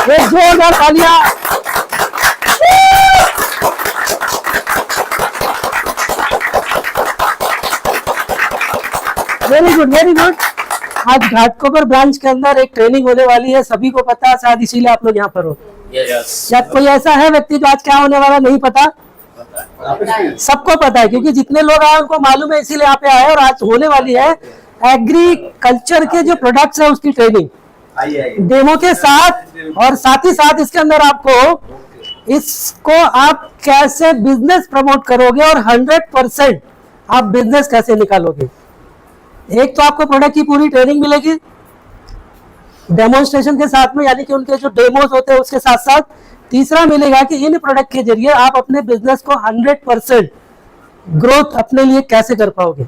एक जोरदार तालियां। Very good, very good. आज घाटकोपर ब्रांच के अंदर एक ट्रेनिंग होने वाली है, सभी को पता है, शायद इसीलिए आप लोग यहाँ पर हो। या कोई ऐसा है व्यक्ति जो आज क्या होने वाला नहीं पता? सबको पता है, क्योंकि जितने लोग आए उनको मालूम है, इसीलिए यहाँ पे आए। और आज होने वाली है एग्रीकल्चर के जो प्रोडक्ट्स है उसकी ट्रेनिंग डेमो के साथ, और साथ ही साथ इसके अंदर आपको इसको आप कैसे बिजनेस प्रमोट करोगे और 100% आप बिजनेस कैसे निकालोगे। एक तो आपको प्रोडक्ट की पूरी ट्रेनिंग मिलेगी डेमोन्स्ट्रेशन के साथ में, यानी कि उनके जो डेमोस होते हैं उसके साथ साथ। तीसरा मिलेगा कि इन प्रोडक्ट के जरिए आप अपने बिजनेस को 100% ग्रोथ अपने लिए कैसे कर पाओगे।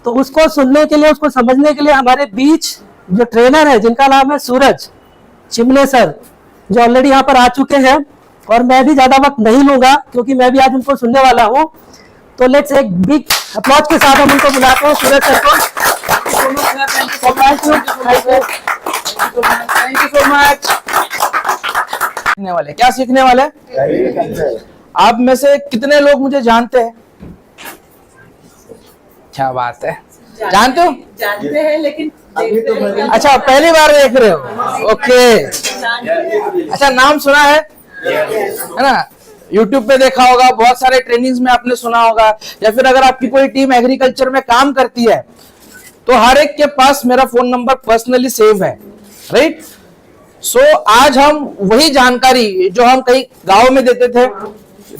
तो उसको सुनने के लिए, उसको समझने के लिए हमारे बीच जो ट्रेनर है जिनका नाम है सूरज चिमले सर, जो ऑलरेडी यहाँ पर आ चुके हैं, और मैं भी ज्यादा वक्त नहीं लूंगा क्योंकि मैं भी आज उनको सुनने वाला हूँ। तो लेट्स एक बिग अप्लॉज के साथ हम उनको बुलाते हैं, सूरज सर को। Thank you so much. सीखने वाले, क्या सीखने वाले? आप में से कितने लोग मुझे जानते हैं? क्या बात है, जानते हो? जानते हैं लेकिन अच्छा, पहली बार देख रहे हो? ओके। अच्छा, नाम सुना है ना? YouTube पे देखा होगा, बहुत सारे ट्रेनिंग्स में आपने सुना होगा, या फिर अगर आपकी कोई टीम एग्रीकल्चर में काम करती है तो हर एक के पास मेरा फोन नंबर पर्सनली सेव है, राइट? सो आज हम वही जानकारी जो हम कई गांव में देते थे,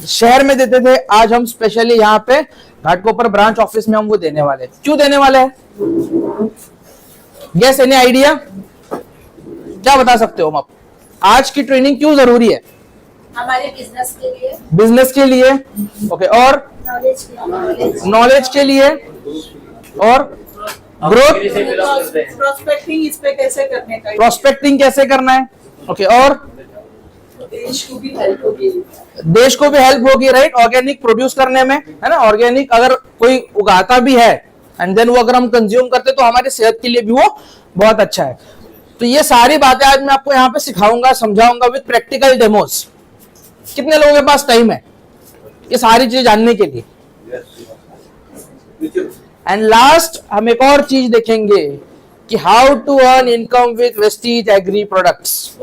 शहर में देते थे, आज हम स्पेशली यहाँ पे घाटकोपर ब्रांच ऑफिस में हम वो देने वाले। क्यों देने वाले हैं? Yes, any idea? क्या बता सकते हो आप? आज की ट्रेनिंग क्यों जरूरी है? हमारे बिजनेस के लिए, बिजनेस के लिए, ओके, और नॉलेज के लिए, और ग्रोथ, प्रोस्पेक्टिंग इस पे कैसे करने का, प्रोस्पेक्टिंग कैसे करना है, ओके, और देश को भी हेल्प होगी। देश को भी हेल्प होगी, राइट? ऑर्गेनिक प्रोड्यूस करने में, है ना? ऑर्गेनिक अगर कोई उगाता भी है एंड देन वो अगर हम कंज्यूम करते तो हमारी सेहत के लिए भी वो बहुत अच्छा है। तो ये सारी बातें आज मैं आपको यहाँ पे सिखाऊंगा, समझाऊंगा विद प्रैक्टिकल डेमोस। कितने लोगों के पास टाइम है ये सारी चीजें जानने के लिए? एंड लास्ट हम एक और चीज देखेंगे कि how to earn income with Vestige agri products.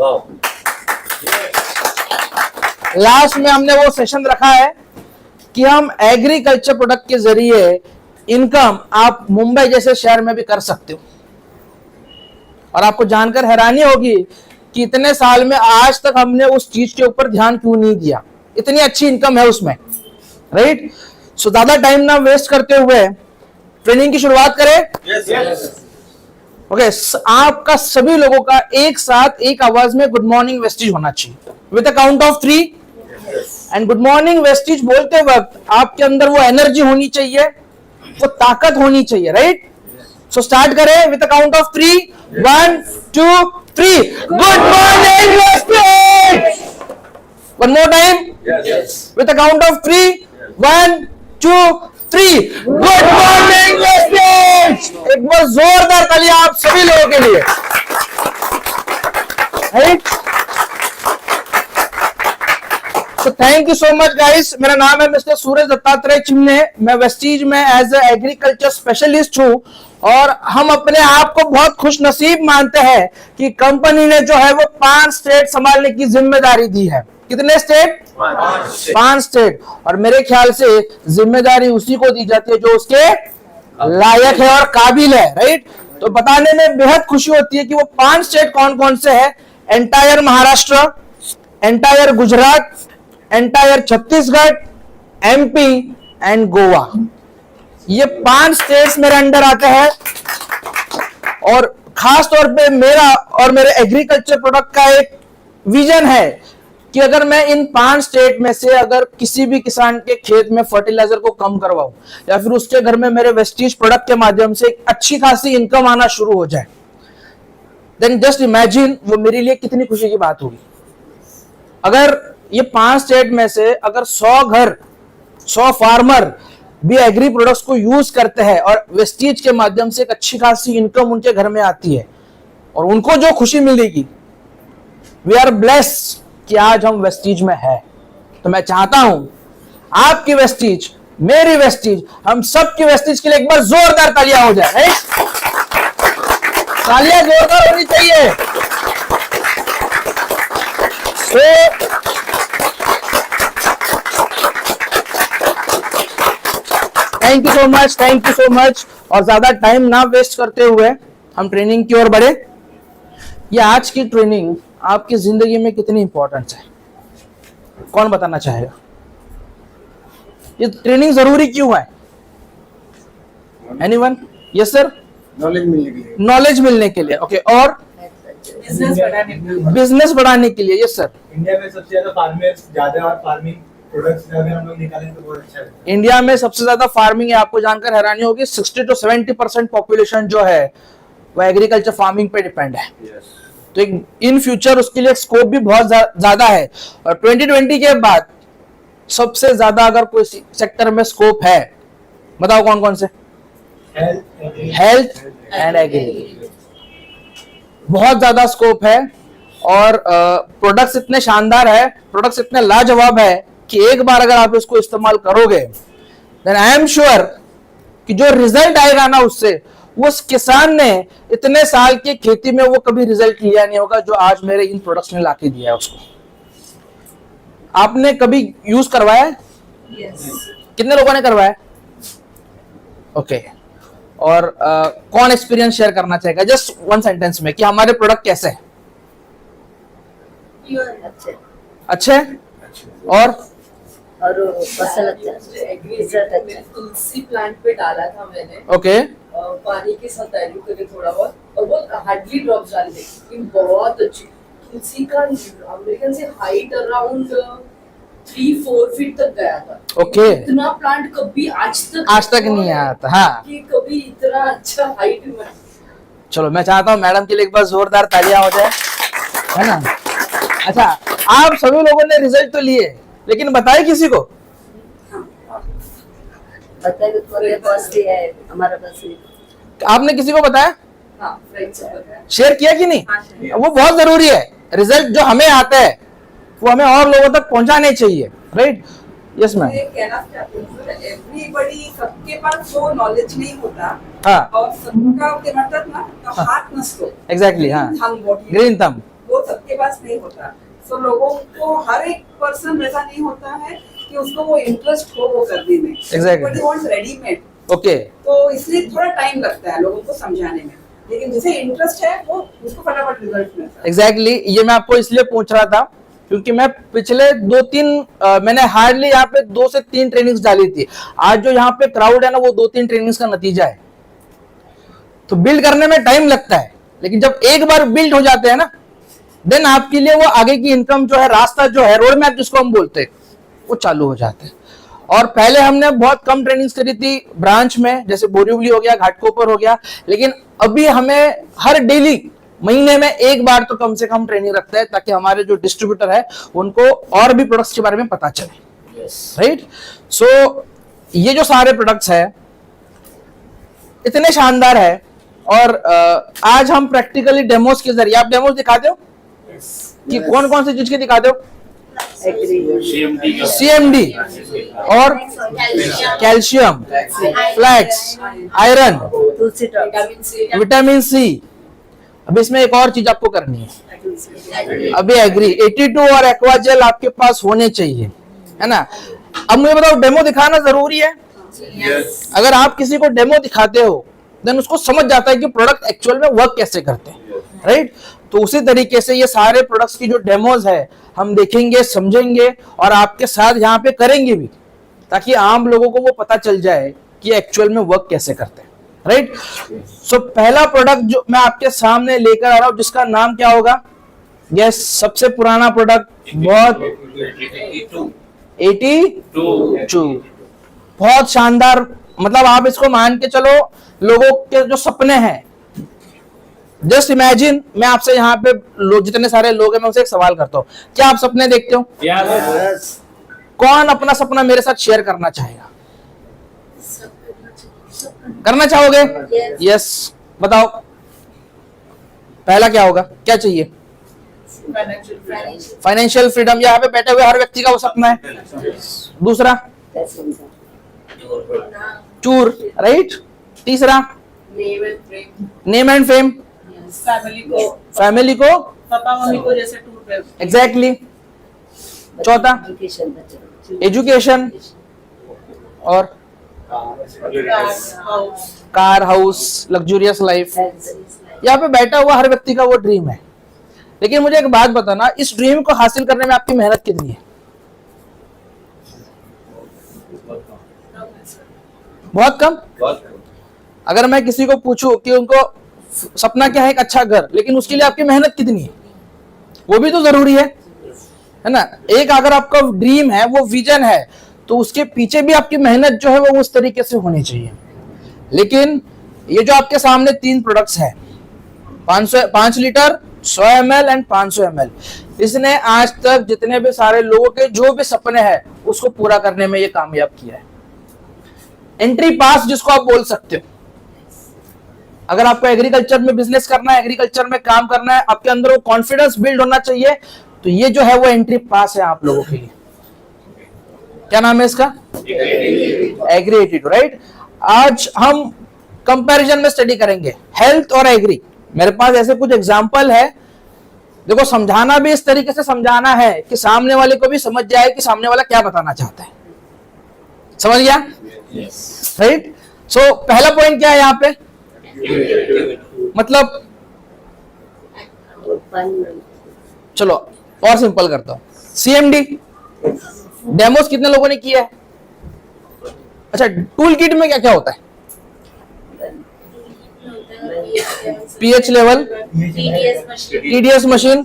Last में हमने वो सेशन रखा है कि हम एग्रीकल्चर प्रोडक्ट के जरिए इनकम आप मुंबई जैसे शहर में भी कर सकते हो। और आपको जानकर हैरानी होगी कि इतने साल में आज तक हमने उस चीज के ऊपर ध्यान क्यों नहीं दिया। इतनी अच्छी इनकम है उसमें, राइट? सो ज्यादा टाइम ना वेस्ट करते हुए ट्रेनिंग की शुरुआत करें। ओके, आपका सभी लोगों का एक साथ एक आवाज में गुड मॉर्निंग वेस्टीज होना चाहिए with a count of 3। And good morning Vestige बोलते वक्त आपके अंदर वो एनर्जी होनी चाहिए, वो ताकत होनी चाहिए, राइट? सो स्टार्ट करें with a count of 3। 1 2 3। Good morning Vestige. One more time with a count of 3। 1 2 3। Good morning Vestige. एक बार जोरदार तालियां आप सभी लोगों के लिए, right? So thank you so much guys। मेरा नाम है मिस्टर सूरज दत्तात्रेय चिमने। मैं वेस्टीज में एज ए एग्रीकल्चर स्पेशलिस्ट हूँ, और हम अपने आप को बहुत खुश नसीब मानते हैं कि कंपनी ने जो है वो 5 स्टेट संभालने की जिम्मेदारी दी है। कितने स्टेट? 5 स्टेट। और मेरे ख्याल से जिम्मेदारी उसी को दी जाती है जो उसके लायक है और काबिल है, राइट? तो बताने में बेहद खुशी होती है कि वो 5 स्टेट कौन कौन से है। Entire Maharashtra, entire Gujarat, entire Chhattisgarh, MP and Goa. ये 5 स्टेट्स मेरे अंडर आते हैं। और खास तौर पे मेरा और मेरे एग्रीकल्चर प्रोडक्ट का एक विजन है कि अगर मैं इन 5 स्टेट में से अगर किसी भी किसान के खेत में फर्टिलाइजर को कम करवाऊं, या फिर उसके घर में मेरे वेस्टीज प्रोडक्ट के माध्यम से एक अच्छी खासी इनकम आना शुरू हो जाए, देन जस्ट इमेजिन वो मेरे लिए कितनी खुशी की बात होगी। अगर ये 5 स्टेट में से अगर 100 घर, 100 फार्मर भी एग्री प्रोडक्ट्स को यूज करते हैं और वेस्टीज के माध्यम से एक अच्छी खासी इनकम उनके घर में आती है, और उनको जो खुशी मिलेगी वी आर ब्लेस्ड कि आज हम वेस्टीज में है। तो मैं चाहता हूं आपकी वेस्टीज, मेरी वेस्टीज, हम सबकी वेस्टीज के लिए एक बार जोरदार तालियां हो जाए, राइट? तालियां जोरदार होनी चाहिए। Thank you so much, thank you so much. और ज्यादा टाइम ना वेस्ट करते हुए हम ट्रेनिंग की ओर बढ़े। ये आज की ट्रेनिंग आपकी जिंदगी में कितनी इंपॉर्टेंट है, कौन बताना चाहेगा? ये ट्रेनिंग जरूरी क्यों है? एनीवन? Yes sir. नॉलेज मिलने के लिए। नॉलेज मिलने के लिए, ओके। और बिजनेस बढ़ाने के लिए। बिजनेस बढ़ाने के लिए, यस सर। इंडिया में सबसे ज्यादा फार्मर्स ज्यादा और फार्मिंग प्रोडक्ट्स अगर हम लोग निकालें तो बहुत अच्छा है। इंडिया में सबसे ज्यादा फार्मिंग है, आपको जानकर हैरानी होगी। 60 to 70% पॉपुलेशन जो है वो एग्रीकल्चर फार्मिंग पे डिपेंड है। तो इन फ्यूचर उसके लिए स्कोप भी बहुत ज्यादा है। और 2020 के बाद सबसे ज्यादा अगर कोई सेक्टर में स्कोप है, बताओ कौन कौन से? हेल्थ एंड एग्री, बहुत ज्यादा स्कोप है। और प्रोडक्ट्स इतने शानदार है, प्रोडक्ट्स इतने लाजवाब है कि एक बार अगर आप इसको इस्तेमाल करोगे देन आई एम श्योर कि जो रिजल्ट आएगा ना उससे, वो उस किसान ने इतने साल की खेती में वो कभी रिजल्ट लिया नहीं होगा जो आज मेरे इन प्रोडक्ट्स ने लाके दिया है उसको। आपने कभी यूज करवाया है? कितने लोगों ने करवाया? ओके। और कौन एक्सपीरियंस शेयर करना चाहेगा जस्ट वन सेंटेंस में कि हमारे प्रोडक्ट कैसे हैं? अच्छे और फसल अच्छा तुलसी प्लांट पे डाला था मैंने। ओके। पानी के साथ डाइल्यूट करके थोड़ा बहुत, और बहुत हार्डली ड्रॉप्स डाले थे, लेकिन बहुत अच्छी तुलसी का अमेरिकन से हाइट अराउंड 3-4 फीट तक गया था। ओके। इतना प्लांट कभी आज तक नहीं आया था। हाँ, कि कभी इतना अच्छा हाइट में। चलो मैं चाहता हूँ मैडम के लिए एक बार जोरदार तालियां हो जाए, है ना? अच्छा, आप सभी लोगों ने रिजल्ट तो लिए, लेकिन बताए किसी को? बताइए थोड़े पास भी है हमारा पास भी। आपने किसी को बताया, हाँ, फ्रेंड्स को बताया। शेयर किया कि नहीं? हाँ, वो बहुत जरूरी है। रिजल्ट जो हमें आता है वो हमें और लोगों तक पहुंचाने चाहिए, राइट? Yes ma'am. ये कहना चाहती हूँ, एवरीबडी, सबके पास वो नॉलेज नहीं होता। हाँ, और सबका के मतलब ना तो हाथ नसतो, एग्जैक्टली। हाँ, ग्रीन थंब वो सबके पास नहीं होता। सो लोगों को, हर एक पर्सन वैसा नहीं होता है कि उसको वो इंटरेस्ट हो वो करने में। Exactly. But wants readymade, okay. तो इसलिए थोड़ा टाइम लगता है लोगों को समझाने में, लेकिन जिसे इंटरेस्ट है वो उसको फटाफट रिजल्ट मिलता है। एग्जैक्टली। ये मैं आपको इसलिए पूछ रहा था क्योंकि मैं पिछले 2-3 मैंने हार्डली यहाँ पे 2 से 3 ट्रेनिंग्स डाली थी। आज जो यहाँ पे क्राउड है ना, वो 2-3 ट्रेनिंग्स का नतीजा है। तो बिल्ड करने में टाइम लगता है, लेकिन जब एक बार बिल्ड हो जाते हैं ना, देन आपके लिए वो आगे की इनकम जो है, रास्ता जो है, रोड मैप जिसको हम बोलते हैं, वो चालू हो जाते हैं। और पहले हमने बहुत कम ट्रेनिंग्स करी थी ब्रांच में, जैसे बोरीवली हो गया, घाटकोपर हो गया, लेकिन अभी हमें हर डेली, महीने में एक बार तो कम से कम ट्रेनिंग रखते हैं, ताकि हमारे जो डिस्ट्रीब्यूटर है उनको और भी प्रोडक्ट्स के बारे में पता चले, राइट? सो ये जो सारे प्रोडक्ट्स है इतने शानदार है। और आज हम प्रैक्टिकली डेमोस के जरिए, आप डेमोस दिखाते हो कि कौन कौन सी चीज के दिखाते हो? CMD और calcium, flax, iron, vitamin C. अब इसमें एक और चीज आपको करनी है, अभी एग्री 82 और एक्वाजेल आपके पास होने चाहिए, है ना? अब मुझे बताओ, डेमो दिखाना जरूरी है? अगर आप किसी को डेमो दिखाते हो देन उसको समझ जाता है कि प्रोडक्ट एक्चुअल में वर्क कैसे करते हैं, राइट? तो उसी तरीके से ये सारे प्रोडक्ट्स की जो डेमोज है हम देखेंगे, समझेंगे और आपके साथ यहाँ पे करेंगे भी, ताकि आम लोगों को वो पता चल जाए कि एक्चुअल में वर्क कैसे करते हैं, राइट? सो पहला प्रोडक्ट जो मैं आपके सामने लेकर आ रहा हूं, जिसका नाम क्या होगा? यस, सबसे पुराना प्रोडक्ट, बहुत 82, बहुत शानदार। मतलब आप इसको मान के चलो, लोगों के जो सपने हैं, जस्ट इमेजिन, मैं आपसे यहाँ पे लोग, जितने सारे लोग हैं, मैं उनसे एक सवाल करता हूँ, क्या आप सपने देखते हो? Yes. कौन अपना सपना मेरे साथ शेयर करना चाहेगा? करना चाहोगे? यस, बताओ पहला क्या होगा, क्या चाहिए? फाइनेंशियल फ्रीडम, यहाँ पे बैठे हुए हर व्यक्ति का वो सपना है। दूसरा चूर, राइट। तीसरा नेम एंड फेम, फैमिली को, पापा मम्मी को जैसे टूर पे एग्जैक्टली। चौथा एजुकेशन और कार, हाउस, लग्जूरियस लाइफ। यहाँ पे बैठा हुआ हर व्यक्ति का वो ड्रीम है। लेकिन मुझे एक बात बताना, इस ड्रीम को हासिल करने में आपकी मेहनत कितनी है? बहुत कम। अगर मैं किसी को पूछूं कि उनको सपना क्या है, एक अच्छा घर, लेकिन उसके लिए आपकी मेहनत कितनी है, वो भी तो जरूरी है ना। एक अगर आपका ड्रीम है, वो विजन है, तो उसके पीछे भी आपकी मेहनत जो है वो उस तरीके से होनी चाहिए। लेकिन ये जो आपके सामने 3 प्रोडक्ट्स हैं, 5 लीटर, 100 ml एंड 500 ml, इसने आज तक जितने भी सारे लोगों के जो भी सपने हैं उसको पूरा करने में ये कामयाब किया है। एंट्री पास जिसको आप बोल सकते हो। अगर आपको एग्रीकल्चर में बिजनेस करना है, एग्रीकल्चर में काम करना है, आपके अंदर वो कॉन्फिडेंस बिल्ड होना चाहिए, तो ये जो है वो एंट्री पास है आप लोगों के लिए। क्या नाम है इसका? Agri attitude, right. आज हम कंपैरिजन में स्टडी करेंगे हेल्थ और एग्री। मेरे पास ऐसे कुछ एग्जांपल है, देखो समझाना भी इस तरीके से समझाना है कि सामने वाले को भी समझ जाए कि सामने वाला क्या बताना चाहता है। समझ गया? राइट। सो पहला पॉइंट क्या है यहाँ पे? मतलब चलो और सिंपल करता हूं, CMD डेमोस कितने लोगों ने किया है? अच्छा, टूल किट में क्या क्या होता है? pH level, TDS machine,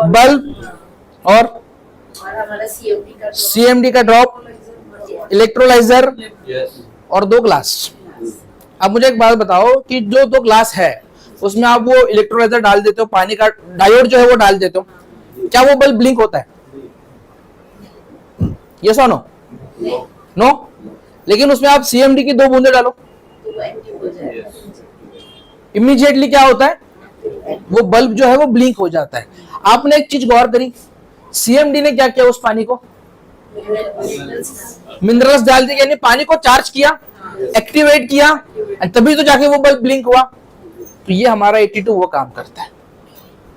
bulb और हमारा CMD का ड्रॉप, इलेक्ट्रोलाइजर और 2 ग्लास। अब मुझे एक बात बताओ कि जो 2 ग्लास है उसमें आप वो इलेक्ट्रोलाइजर डाल देते हो, पानी का डायोड जो है वो डाल देते हो, क्या वो बल्ब ब्लिंक होता है? यस और नो? नो। लेकिन उसमें आप CMD की 2 बूंदे डालो, इमीडिएटली क्या होता है? वो बल्ब जो है वो ब्लिंक हो जाता है। आपने एक चीज गौर करी, CMD ने क्या किया? उस पानी को मिनरल्स डाल दिए, यानी पानी को चार्ज किया, एक्टिवेट किया, तभी तो जाके वो बल्ब ब्लिंक हुआ। तो ये हमारा 82 वो काम करता है।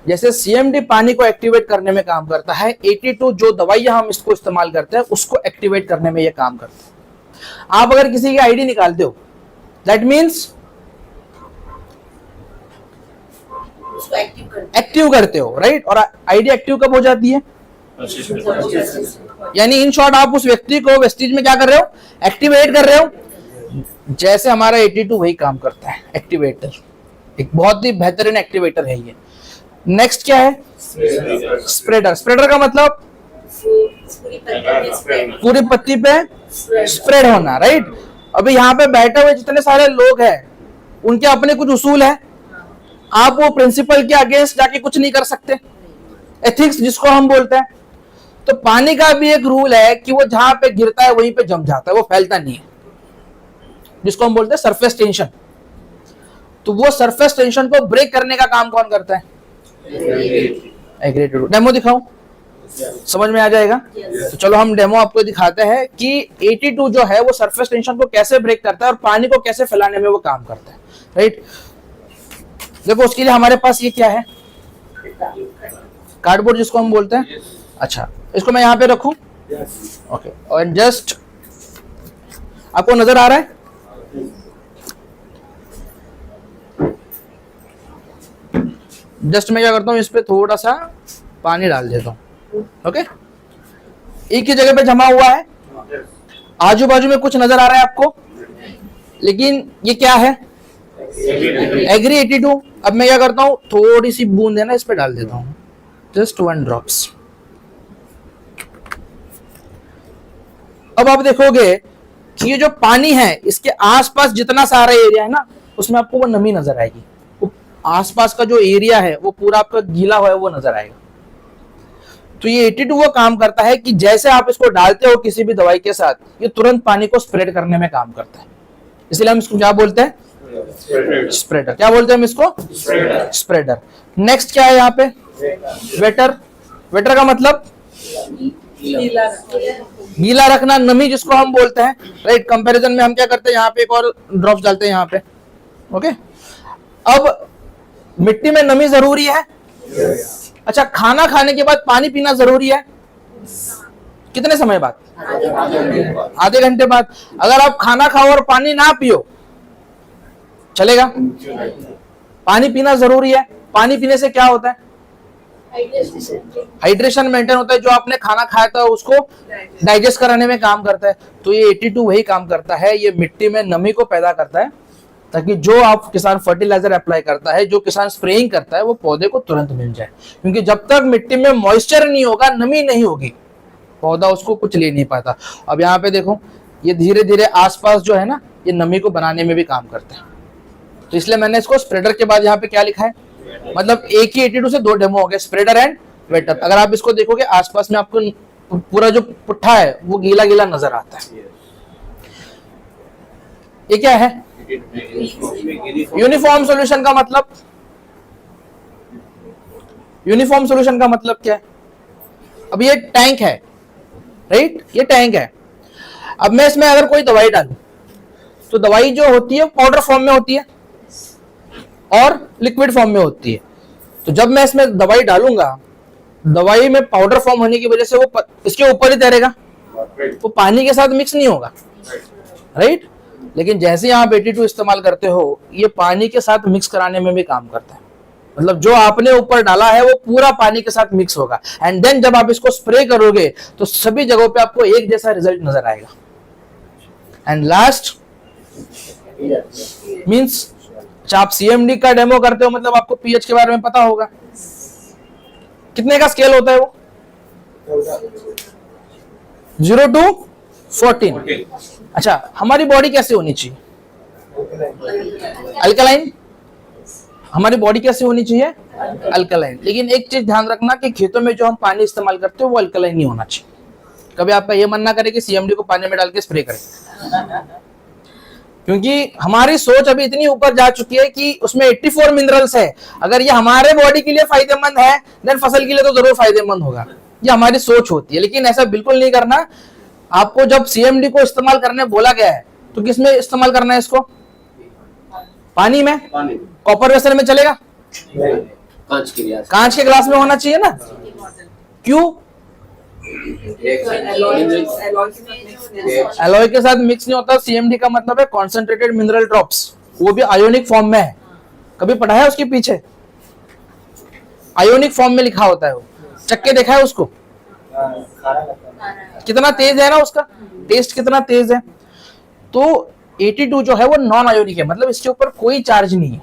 जैसे CMD पानी को एक्टिवेट करने में काम करता है, 82 जो दवाइयां हम इसको इस्तेमाल करते हैं उसको एक्टिवेट करने में ये काम करता है। आप अगर किसी की आईडी निकालते हो, दैट मीन्स एक्टिव करते हो, राइट। और आईडी एक्टिव कब हो जाती है? यानी इन शॉर्ट आप उस व्यक्ति को वेस्टीज में क्या कर रहे हो? एक्टिवेट कर रहे हो। जैसे हमारा 82 वही काम करता है, एक्टिवेटर, एक बहुत ही बेहतरीन एक्टिवेटर है ये। नेक्स्ट क्या है? स्प्रेडर। स्प्रेडर का मतलब पूरी पत्ती पे स्प्रेड होना, राइट। अभी यहाँ पे बैठे हुए जितने सारे लोग हैं उनके अपने कुछ उसूल है, आप वो प्रिंसिपल के अगेंस्ट जाके कुछ नहीं कर सकते, एथिक्स जिसको हम बोलते हैं। तो पानी का भी एक रूल है कि वो जहां पे गिरता है वहीं पे जम जाता है, वो फैलता नहीं है, जिसको हम बोलते हैं सरफेस टेंशन। तो वो सरफेस टेंशन को ब्रेक करने का काम कौन करता है? एग्री। डेमो दिखाऊं, समझ में आ जाएगा? तो चलो हम डेमो आपको दिखाते हैं कि 82 जो है वो सरफेस टेंशन को कैसे ब्रेक करता है और पानी को कैसे फैलाने में वो काम करता है, राइट। देखो उसके लिए हमारे पास ये क्या है? कार्डबोर्ड जिसको हम बोलते हैं। अच्छा, इसको मैं यहाँ पे रखूं, ओके। और जस्ट आपको नजर आ रहा है? जस्ट मैं क्या करता हूँ, इस पे थोड़ा सा पानी डाल देता हूँ, ओके। एक ही जगह पे जमा हुआ है, आजू बाजू में कुछ नजर आ रहा है आपको, लेकिन ये क्या है? एग्री 82। अब मैं क्या करता हूँ, थोड़ी सी बूंद है ना इस पे डाल देता हूँ, जस्ट 1 ड्रॉप्स। अब आप देखोगे कि ये जो पानी है इसके आसपास जितना सारा एरिया है ना, उसमें आपको वो नमी नजर आएगी। आसपास का जो एरिया है वो पूरा आपका गीला हुआ है वो नजर आएगा। तो ये 82 वो काम करता है कि जैसे आप इसको डालते हो किसी भी दवाई के साथ, ये तुरंत पानी को स्प्रेड करने में काम करता है। इसलिए हम इसको क्या बोलते हैं? स्प्रेडर। क्या बोलते हैं हम इसको? स्प्रेडर। नेक्स्ट क्या है यहाँ पे? वेटर। वेटर का मतलब गीला रखना, नमी जिसको हम बोलते हैं, राइट। कंपैरिजन में हम क्या करते हैं, यहाँ पे एक और ड्रॉप्स डालते हैं यहाँ पे, ओके। अब मिट्टी में नमी जरूरी है। अच्छा, खाना खाने के बाद पानी पीना जरूरी है। कितने समय बाद? आधे घंटे बाद। अगर आप खाना खाओ और पानी ना पियो, चलेगा? पानी पीना जरूरी है। पानी पीने से क्या होता है? हाइड्रेशन मेंटेन होता है। जो आपने खाना खाया था उसको डाइजेस्ट कराने में काम करता है। तो ये 82 वही काम करता है, ये मिट्टी में नमी को पैदा करता है, ताकि जो आप किसान फर्टिलाइजर अप्लाई करता है, जो किसान स्प्रेइंग करता है, वो पौधे को तुरंत मिल जाए। क्योंकि जब तक मिट्टी में मॉइस्चर नहीं होगा, नमी नहीं होगी, पौधा उसको कुछ ले नहीं पाता। अब यहाँ पे देखो, ये धीरे धीरे आसपास जो है ना, ये नमी को बनाने में भी काम करता है। तो इसलिए मैंने इसको स्प्रेडर के बाद यहाँ पे क्या लिखा है, मतलब एक ही 82 से दो डेमो हो गए, स्प्रेडर एंड वेटर। अगर आप इसको देखोगे आसपास में आपको पूरा जो पुट्ठा है वो गीला गीला नजर आता है। ये क्या है? यूनिफॉर्म सॉल्यूशन का मतलब, यूनिफॉर्म सॉल्यूशन का मतलब क्या है? अब ये टैंक है, राइट, ये टैंक है। अब मैं इसमें अगर कोई दवाई डालूं, तो दवाई जो होती है पाउडर फॉर्म में होती है और लिक्विड फॉर्म में होती है। तो जब मैं इसमें दवाई डालूंगा, दवाई में पाउडर फॉर्म होने की वजह से वो इसके ऊपर ही तैरेगा, वो पानी के साथ मिक्स नहीं होगा, राइट। लेकिन जैसे आप 82 इस्तेमाल करते हो, ये पानी के साथ मिक्स कराने में भी काम करता है। मतलब जो आपने ऊपर डाला है वो पूरा पानी के साथ मिक्स होगा, एंड देन जब आप इसको स्प्रे करोगे तो सभी जगहों पे आपको एक जैसा रिजल्ट नजर आएगा। एंड लास्ट मींस, आप सीएमडी का डेमो करते हो, मतलब आपको पीएच के बारे में पता होगा। कितने का स्केल होता है वो? 0 to 14। अच्छा, हमारी बॉडी कैसे होनी चाहिए? अल्कलाइन। हमारी बॉडी कैसे होनी चाहिए? अल्कलाइन। लेकिन एक चीज ध्यान रखना कि खेतों में जो हम पानी इस्तेमाल करते हो वो अल्कलाइन नहीं होना चाहिए। कभी आपका ये मन ना करे कि सीएमडी को पानी में डाल के स्प्रे करें, क्योंकि हमारी सोच अभी इतनी ऊपर जा चुकी है कि उसमें 84 मिनरल्स है। अगर ये हमारे बॉडी के लिए फायदेमंद है, देन फसल के लिए तो जरूर फायदेमंद होगा। ये हमारी सोच होती है, लेकिन ऐसा बिल्कुल नहीं करना। आपको जब सीएमडी को इस्तेमाल करने बोला गया है, तो किसमें इस्तेमाल करना है इसको? पानी में। कॉपर वेसल में चलेगा? कांच के ग्लास में होना चाहिए ना। क्यों? एलॉय के साथ मिक्स नहीं होता। सीएमडी का मतलब है कॉन्सेंट्रेटेड मिनरल ड्रॉप्स, वो भी आयोनिक फॉर्म में है। कभी पढ़ा है उसके पीछे? आयोनिक फॉर्म में लिखा होता है वो। चक्के देखा है उसको? कितना तेज है ना, उसका टेस्ट कितना तेज है। तो 82 जो है वो नॉन आयोनिक है, मतलब इसके ऊपर कोई चार्ज नहीं है,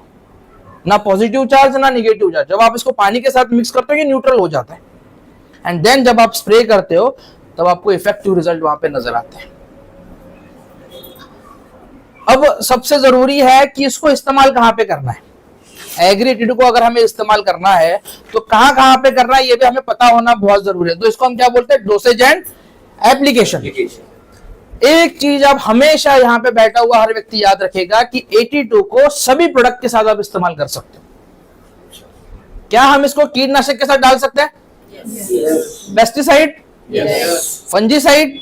ना पॉजिटिव चार्ज ना निगेटिव चार्ज। जब आप इसको पानी के साथ मिक्स करते हो ये न्यूट्रल हो जाता है, एंड देन जब आप स्प्रे करते हो तब आपको इफेक्टिव रिजल्ट वहां पे नजर आते हैं। अब सबसे जरूरी है कि इसको इस्तेमाल कहां पे करना है। एग्री 82 को अगर हमें इस्तेमाल करना है तो कहां कहां पे करना है ये भी हमें पता होना बहुत जरूरी है। तो इसको हम क्या बोलते हैं? Dosage and application. एक चीज आप हमेशा यहाँ पे बैठा हुआ हर व्यक्ति याद रखेगा कि 82 को सभी प्रोडक्ट के साथ आप इस्तेमाल कर सकते हो। क्या हम इसको कीटनाशक के साथ डाल सकते हैं? पेस्टिसाइड, फंजीसाइड,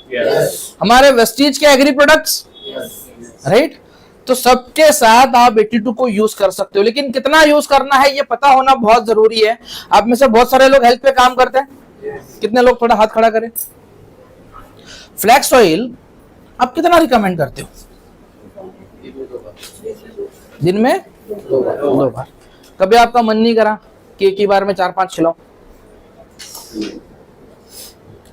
हमारे वेस्टीज के एग्री प्रोडक्ट्स, राइट। तो सबके साथ आप 82 को यूज कर सकते हो, लेकिन कितना यूज करना है ये पता होना बहुत जरूरी है। आप में से बहुत सारे लोग हेल्थ पे काम करते हैं। कितने लोग? थोड़ा हाथ खड़ा करें। फ्लैक्स ऑयल आप कितना रिकमेंड करते हो? दिन में 2 बार। कभी आपका मन नहीं करा कि एक ही बार में 4-5 खिलाओ?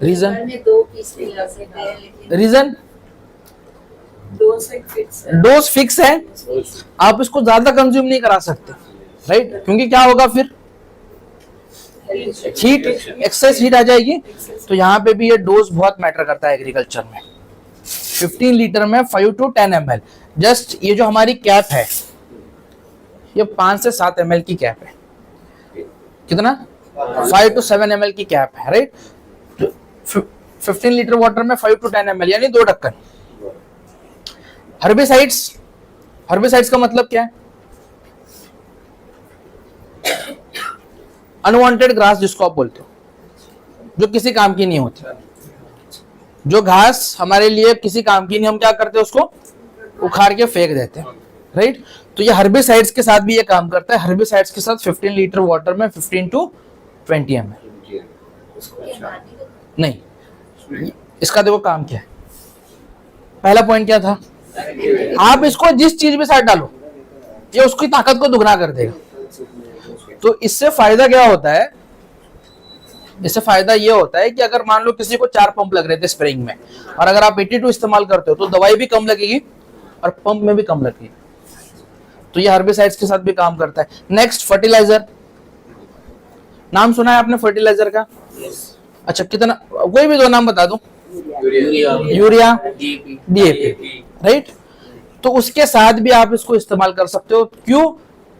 रीजन? 2 पीस मिला सकते हैं, लेकिन रीजन? डोज फिक्स है, आप इसको ज्यादा कंज्यूम नहीं करा सकते, राइट। क्योंकि क्या होगा फिर? हीट, एक्सेस हीट आ जाएगी। तो यहाँ पे भी ये डोज बहुत मैटर करता है एग्रीकल्चर में। 15 लीटर में 5 to 10 ml। जस्ट ये जो हमारी कैप है ये 5 से 7 ml की कैप है। कितना? 5 to 7 ml की कैप है, राइट। 15 लीटर वाटर में 5 to 10 ml यानी 2 ढक्कन। हर्बिसाइड्स हर्बिसाइड्स का मतलब क्या है? अनवांटेड ग्रास जिसको आप बोलते हो, जो किसी काम की नहीं होती, जो घास हमारे लिए किसी काम की नहीं, हम क्या करते हैं उसको उखाड़ के फेंक देते हैं, राइट? तो ये हर्बिसाइड्स के साथ भी ये काम करता है। हर्बिसाइड्स के साथ 15 लीटर वाटर में 15 to 20 ml। नहीं, इसका देखो काम क्या है। पहला पॉइंट क्या था? आप इसको जिस चीज में साथ डालो ये उसकी ताकत को दुगना कर देगा। तो इससे फायदा क्या होता है? इससे फायदा ये होता है कि अगर मान लो किसी को 4 पंप लग रहे थे स्प्रेइंग में, और अगर आप 82 इस्तेमाल करते हो तो दवाई भी कम लगेगी और पंप में भी कम लगेगी। तो ये हर्बिसाइड्स के साथ भी काम करता है। Next, fertiliser. नाम सुना है आपने फर्टिलाइजर का? अच्छा, कितना? कोई भी 2 नाम बता दो। Urea, DAP, right? तो उसके साथ भी आप इसको इस्तेमाल कर सकते हो। क्यों?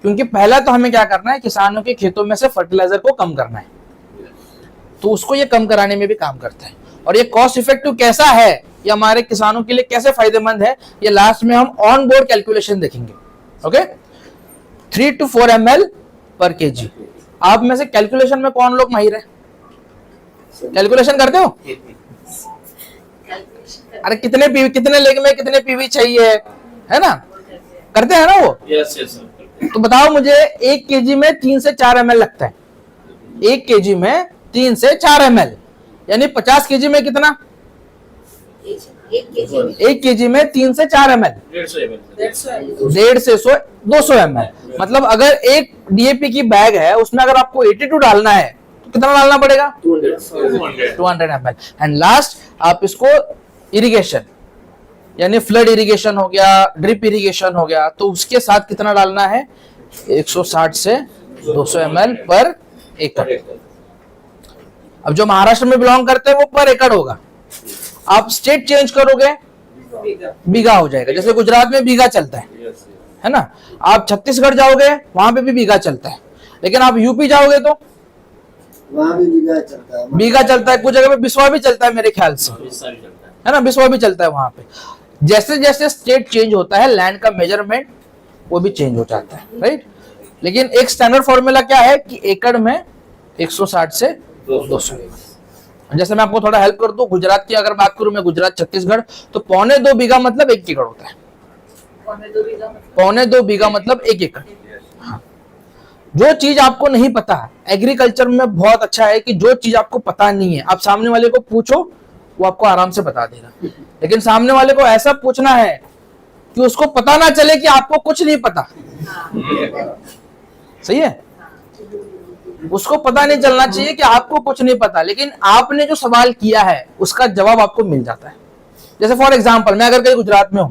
क्योंकि पहला तो हमें क्या करना है, किसानों के खेतों में से फर्टिलाइजर को कम करना है, तो उसको ये कम कराने में भी काम करता है। और ये कॉस्ट इफेक्टिव कैसा है, ये हमारे किसानों के लिए कैसे फायदेमंद है, ये लास्ट में हम ऑन बोर्ड कैलकुलेशन देखेंगे। ओके, 3 to 4 ml पर kg। आप में से कैलकुलेशन में कौन लोग माहिर है? कैलकुलेशन करते हो? अरे कितने पीवी, कितने लेग में कितने पीवी चाहिए, है ना? करते हैं ना वो? Yes yes. तो बताओ मुझे, 1 kg में 3 से 4 ml लगता है। 1 kg में 3 से 4 ml, यानी 50 kg में कितना? 1 kg में 3 से 4 ml, 1.5 से 200 ml। मतलब अगर एक डीएपी की बैग है, उसमें अगर आपको 82 डालना है तो कितना डालना पड़ेगा? 200 ml। एंड लास्ट, आप इसको इरिगेशन यानी फ्लड इरिगेशन हो गया, ड्रिप इरिगेशन हो गया, तो उसके साथ कितना डालना है? 160 से 200 ml पर एकड़। अब जो महाराष्ट्र में बिलोंग करते हैं वो पर एकड़ होगा। आप स्टेट चेंज करोगे बीघा हो जाएगा। जैसे गुजरात में बीघा चलता है ना? आप छत्तीसगढ़ जाओगे वहां पे भी बीघा चलता है, लेकिन आप यूपी जाओगे तो वहाँ भी बीघा चलता है। कुछ जगह पे बिस्वा भी चलता है मेरे ख्याल से, है ना? बिस्वा भी चलता है वहां पे। जैसे जैसे स्टेट चेंज होता है, लैंड का मेजरमेंट वो भी चेंज हो जाता है, राइट? लेकिन एक स्टैंडर्ड फॉर्मूला क्या है कि एकड़ में 160 से 200। जैसे मैं आपको थोड़ा हेल्प कर दूं, गुजरात की अगर बात करूं मैं, गुजरात छत्तीसगढ़, तो 1.25 बीघा मतलब 1 एकड़ होता है। 1.25 बीघा मतलब 1 एकड़। हाँ। जो चीज आपको नहीं पता, एग्रीकल्चर में बहुत अच्छा है कि जो चीज आपको पता नहीं है, आप सामने वाले को पूछो, वो आपको आराम से बता देगा। लेकिन सामने वाले को ऐसा पूछना है कि उसको पता ना चले कि आपको कुछ नहीं पता। सही है? उसको पता नहीं चलना चाहिए कि आपको कुछ नहीं पता, लेकिन आपने जो सवाल किया है उसका जवाब आपको मिल जाता है। जैसे फॉर एग्जांपल, मैं अगर कहीं गुजरात में हूं,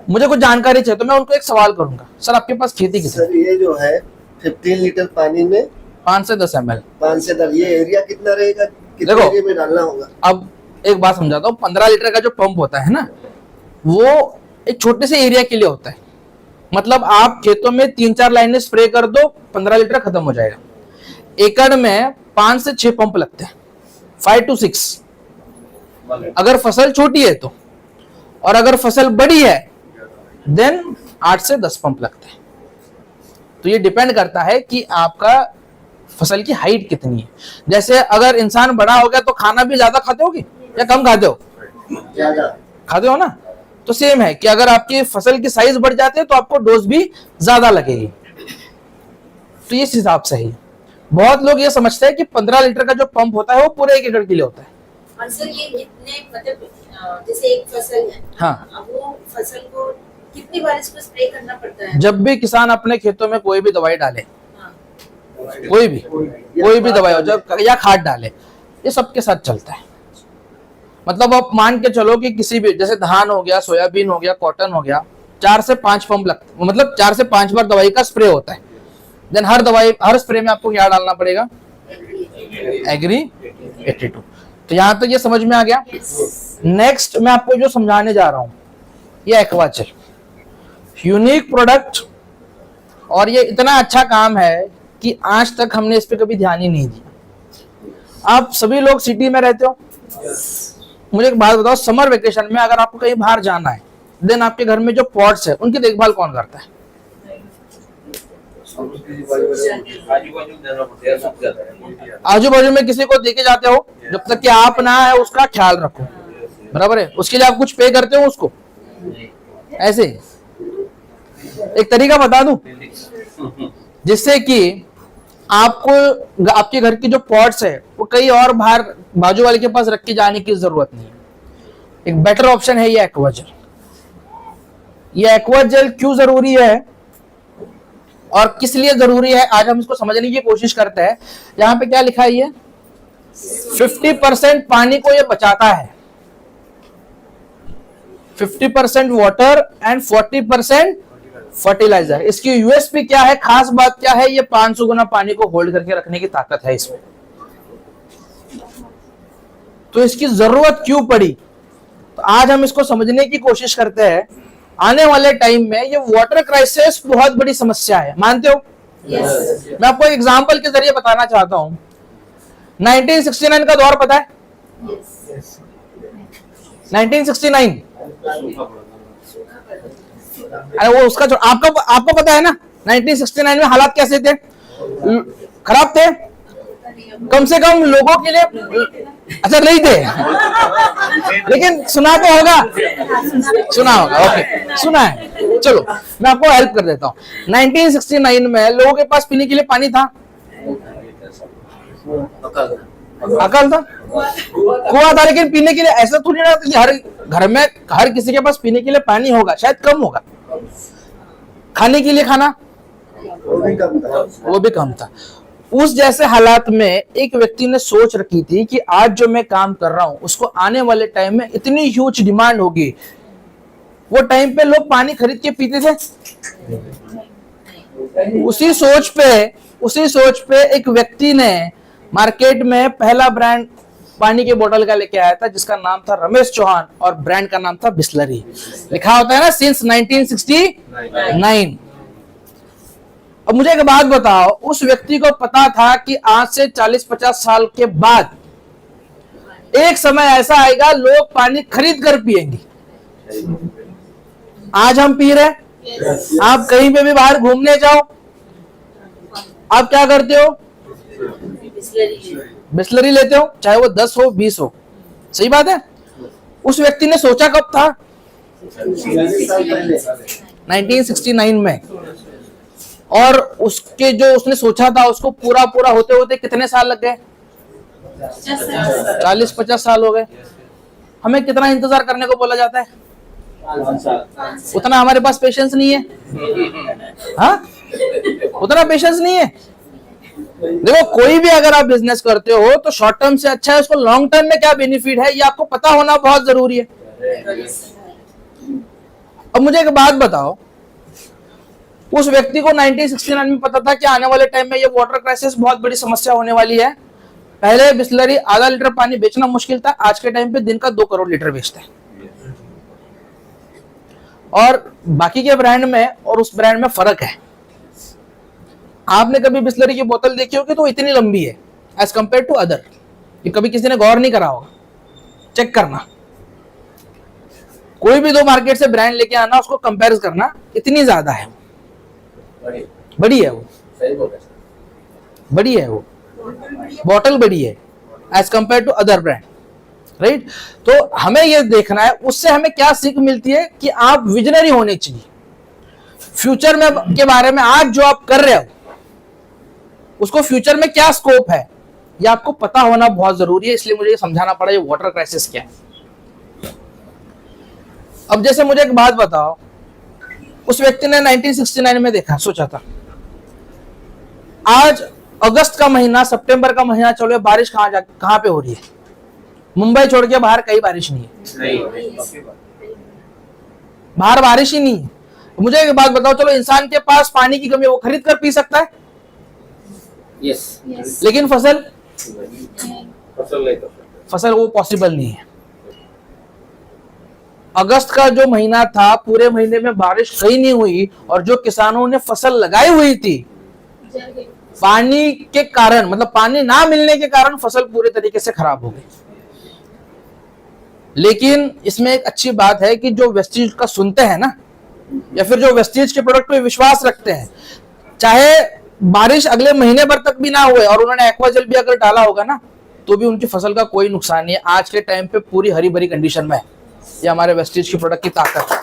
मुझे कुछ जानकारी चाहिए, तो मैं उनको एक सवाल करूंगा, सर आपके पास खेती कितनी? सर ये जो है 15 लीटर पानी में 5 से 10 ml। 5 से 10, ये एरिया कितना रहेगा, कितने देखो, एरिया में डालना होगा? अब एक बात समझाता हूँ। 15 लीटर का जो पंप होता है ना, वो एक छोटे से एरिया के लिए होता है। मतलब आप खेतों में 3-4 लाइनें स्प्रे कर दो, 15 लीटर खत्म हो जाएगा। एकड़ में 5 से 6 पंप लगते हैं, 5 to 6 अगर फसल छोटी है तो, और अगर फसल बड़ी है देन 8 से 10 पंप लगते हैं। तो ये डिपेंड करता है कि आपका फसल की हाइट कितनी है। जैसे अगर इंसान बड़ा हो गया तो खाना भी ज्यादा खाते होगे या कम खाते हो? ज्यादा खाते हो ना? तो सेम है कि अगर आपकी फसल की साइज बढ़ जाती है तो आपको डोज भी ज्यादा लगेगी। तो इस हिसाब से ही बहुत लोग ये समझते हैं कि 15 लीटर का जो पंप होता है वो पूरे 1 एकड़ के लिए होता है। और सर ये कितने, मतलब जैसे एक फसल है, हाँ, अब वो फसल को कितनी बार इसको स्प्रे करना पड़ता है? जब भी किसान अपने खेतों में कोई भी दवाई डाले, हाँ। कोई भी दवाई हो, जब या खाद डाले, ये सबके साथ चलता है। मतलब आप मान के चलो कि किसी भी, जैसे धान हो गया, सोयाबीन हो गया, कॉटन हो गया, 4 से 5 पंप लगते, मतलब 4 से 5 बार दवाई का स्प्रे होता है। देन हर स्प्रे में आपको क्या डालना पड़ेगा? एग्री 82। तो यहां तक ये समझ में आ गया। नेक्स्ट मैं आपको जो समझाने जा रहा हूं, ये एक्वाचल यूनिक प्रोडक्ट, और ये इतना अच्छा काम है कि आज तक हमने इस पे कभी ध्यान ही नहीं दिया। आप सभी लोग सिटी में रहते हो, मुझे एक बात बताओ, समर वेकेशन में अगर आपको कहीं बाहर जाना है देन आपके घर में जो पॉट्स है उनकी देखभाल कौन करता है? आजू बाजू में किसी को देके जाते हो, जब तक कि आप ना है उसका ख्याल रखो, बराबर है। उसके लिए आप कुछ पे करते हो उसको? ऐसे एक तरीका बता दूं जिससे कि आपको आपके घर की जो पॉट्स है वो कहीं और बाहर बाजू वाले के पास रख के जाने की जरूरत नहीं है। एक बेटर ऑप्शन है ये एक्वा जेल। ये एक्वा जेल क्यों जरूरी है और किस लिए जरूरी है, आज हम इसको समझने की कोशिश करते हैं। यहाँ पे क्या लिखा है, ये 50% पानी को ये बचाता है, 50% वाटर एंड 40% फर्टिलाइजर। इसकी यूएसपी क्या है, खास बात क्या है, ये 500 गुना पानी को होल्ड करके रखने की ताकत है इसमें। तो इसकी जरूरत क्यों पड़ी, तो आज हम इसको समझने की कोशिश करते हैं। आने वाले टाइम में ये वाटर क्राइसिस बहुत बड़ी समस्या है, मानते हो? मैं आपको एक एग्जांपल के जरिए बताना चाहता हूं। 1969 का दौर पता है? 1969, अरे वो उसका आपको पता है ना 1969 में हालात कैसे थे? खराब थे, कम से कम लोगों के लिए। अच्छा नहीं थे लेकिन सुना तो होगा, सुना होगा, ओके सुना है। चलो मैं आपको हेल्प कर देता हूँ। 1969 में लोगों के पास पीने के लिए पानी था? अकल था, कुआं था, लेकिन पीने के लिए ऐसा थोड़ी ना कि हर घर में हर किसी के पास पीने के लिए पानी होगा, शायद कम होगा। खाने के लिए खाना वो भी कम था। उस जैसे हालात में एक व्यक्ति ने सोच रखी थी कि आज जो मैं काम कर रहा हूं उसको आने वाले टाइम में इतनी ह्यूज डिमांड होगी। वो टाइम पे लोग पानी खरीद के पीते थे। उसी सोच पे एक व्यक्ति ने मार्केट में पहला ब्रांड पानी के बोतल का लेके आया था जिसका नाम था रमेश चौहान और ब्रांड का नाम था बिस्लरी। लिखा होता है ना सिंस 1969। अब मुझे एक बात बताओ, उस व्यक्ति को पता था कि आज से 40-50 साल के बाद एक समय ऐसा आएगा लोग पानी खरीद कर पिएंगे। आज हम पी रहे, आप कहीं पे भी बाहर घूमने जाओ, आप क्या करते हो? बिस्लरी लेते हो, चाहे वो 10 हो 20 हो। सही बात है। उस व्यक्ति ने सोचा कब था? 1969 में। और उसके जो उसने सोचा था उसको पूरा होते होते कितने साल लग गए? 40-50 साल हो गए। हमें कितना इंतजार करने को बोला जाता है? उतना हमारे पास पेशेंस नहीं है। हाँ, उतना पेशेंस नहीं है। देखो, कोई भी अगर आप बिजनेस करते हो तो शॉर्ट टर्म से अच्छा है, उसको लॉन्ग टर्म में क्या बेनिफिट है ये आपको पता होना बहुत जरूरी है। अब मुझे एक बात बताओ, उस व्यक्ति को 1969 में पता था कि आने वाले टाइम में ये वाटर क्राइसिस बहुत बड़ी समस्या होने वाली है। पहले बिस्लरी आधा लीटर पानी बेचना मुश्किल था, आज के टाइम पे दिन का 2 करोड़ लीटर बेचता है। और बाकी के ब्रांड में और उस ब्रांड में फर्क है। आपने कभी बिस्लरी की बोतल देखी होगी तो इतनी लंबी है एज कंपेयर टू अदर, ये कभी किसी ने गौर नहीं करा होगा। चेक करना, कोई भी 2 मार्केट से ब्रांड लेके आना, उसको कंपेयर करना, इतनी ज्यादा है, बड़ी है वो, बड़ी है वो बॉटल, बड़ी है as compare to other brand, right. तो हमें ये देखना है उससे हमें क्या सीख मिलती है कि आप विजनरी होने चाहिए। फ्यूचर में के बारे में आज जो आप कर रहे हो उसको फ्यूचर में क्या स्कोप है ये आपको पता होना बहुत जरूरी है। इसलिए मुझे ये समझाना पड़ा ये वाटर क्राइसिस क्या है। अब जैसे मुझे एक बात बताओ, उस व्यक्ति ने 1969 में देखा, सोचा था आज अगस्त का महीना, सितंबर का महीना चलो, है बारिश कहां पे हो रही है? मुंबई छोड़ के बाहर कहीं बारिश नहीं है, बाहर बारिश ही नहीं है। मुझे एक बात बताओ, चलो इंसान के पास पानी की कमी है, वो खरीद कर पी सकता है? yes. लेकिन फसल वो पॉसिबल नहीं है। अगस्त का जो महीना था, पूरे महीने में बारिश कहीं नहीं हुई और जो किसानों ने फसल लगाई हुई थी, पानी के कारण, मतलब पानी ना मिलने के कारण फसल पूरे तरीके से खराब हो गई। लेकिन इसमें एक अच्छी बात है कि जो वेस्टीज का सुनते हैं ना, या फिर जो वेस्टीज के प्रोडक्ट पे विश्वास रखते हैं, चाहे बारिश अगले महीने भर तक भी ना हुए और उन्होंने एक्वाजेल भी अगर डाला होगा ना, तो भी उनकी फसल का कोई नुकसान नहीं है। आज के टाइम पे पूरी हरी भरी कंडीशन में है। ये हमारे वेस्टीज की प्रोडक्ट की ताकत है।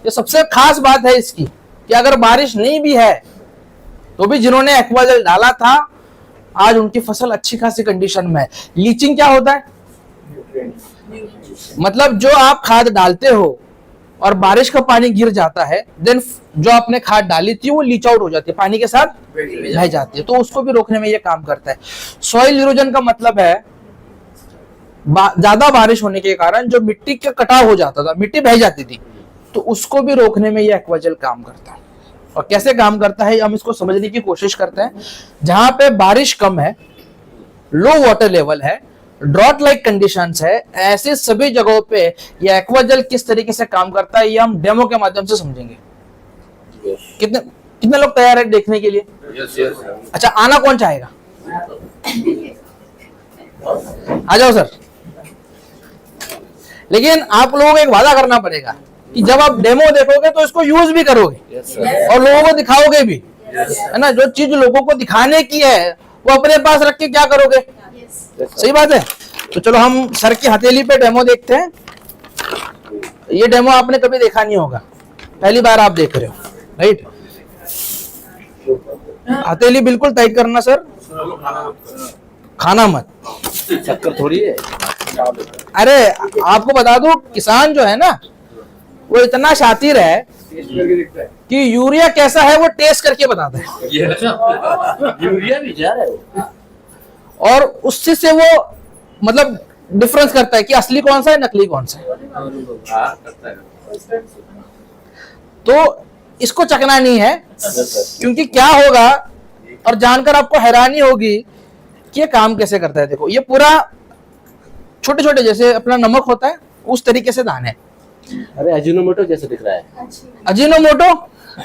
ये सबसे खास बात है इसकी कि अगर बारिश नहीं भी है तो भी जिन्होंने एक्वाजेल डाला था, आज उनकी फसल अच्छी खासी कंडीशन में है। लीचिंग क्या होता है? मतलब जो आप खाद डालते हो और बारिश का पानी गिर जाता है, देन जो आपने खाद डाली थी वो लीच आउट हो जाती है, पानी के साथ बह जाती है, तो उसको भी रोकने में ये काम करता है। सॉइल इरोजन का मतलब है ज्यादा बारिश होने के कारण जो मिट्टी का कटाव हो जाता था, मिट्टी बह जाती थी, तो उसको भी रोकने में ये एक्वाजेल काम करता है। और कैसे काम करता है हम इसको समझने की कोशिश करते हैं। जहां पे बारिश कम है, लो वाटर लेवल है, ड्रॉट लाइक कंडीशंस है, ऐसे सभी जगहों पे ये एक्वाजेल किस तरीके से काम करता है ये हम डेमो के माध्यम से समझेंगे। कितने लोग तैयार है देखने के लिए? अच्छा, आना कौन चाहेगा? आ जाओ सर। लेकिन आप लोगों को एक वादा करना पड़ेगा कि जब आप डेमो देखोगे तो इसको यूज भी करोगे और लोगों को दिखाओगे भी, है ना। जो चीज लोगों को दिखाने की है वो अपने पास रख के क्या करोगे? सही बात है। तो चलो हम सर की हथेली पे डेमो देखते हैं। ये डेमो आपने कभी देखा नहीं होगा, पहली बार आप देख रहे हो, राइट। हथेली बिल्कुल टाइट करना सर, खाना मत, चक्कर थोड़ी है। अरे आपको बता दूं, किसान जो है ना वो इतना शातिर है कि यूरिया कैसा है वो टेस्ट करके बताता है, यूरिया भी जा रहा है और उससे से वो मतलब डिफरेंस करता है कि असली कौन सा है, नकली कौन सा है। तो इसको चकना नहीं है, क्योंकि क्या होगा और जानकर आपको हैरानी होगी कि ये काम कैसे करता है। देखो, ये पूरा छोटे छोटे जैसे अपना नमक होता है उस तरीके से दाने। अरे अजीनोमोटो जैसे दिख रहा है। अजीनोमोटो?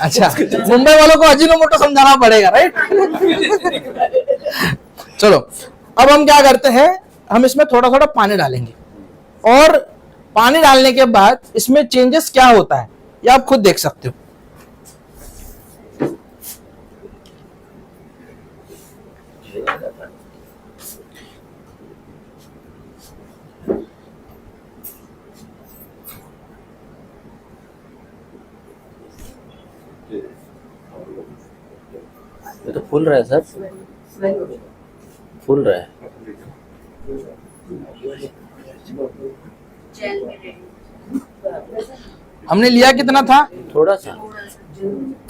अच्छा, मुंबई वालों को अजीनोमोटो समझाना पड़ेगा, राइट। चलो अब हम क्या करते हैं, हम इसमें थोड़ा थोड़ा पानी डालेंगे और पानी डालने के बाद इसमें चेंजेस क्या होता है ये आप खुद देख सकते हो। ये तो फूल रहा है सर, फूल रहा है। हमने लिया कितना था? थोड़ा सा,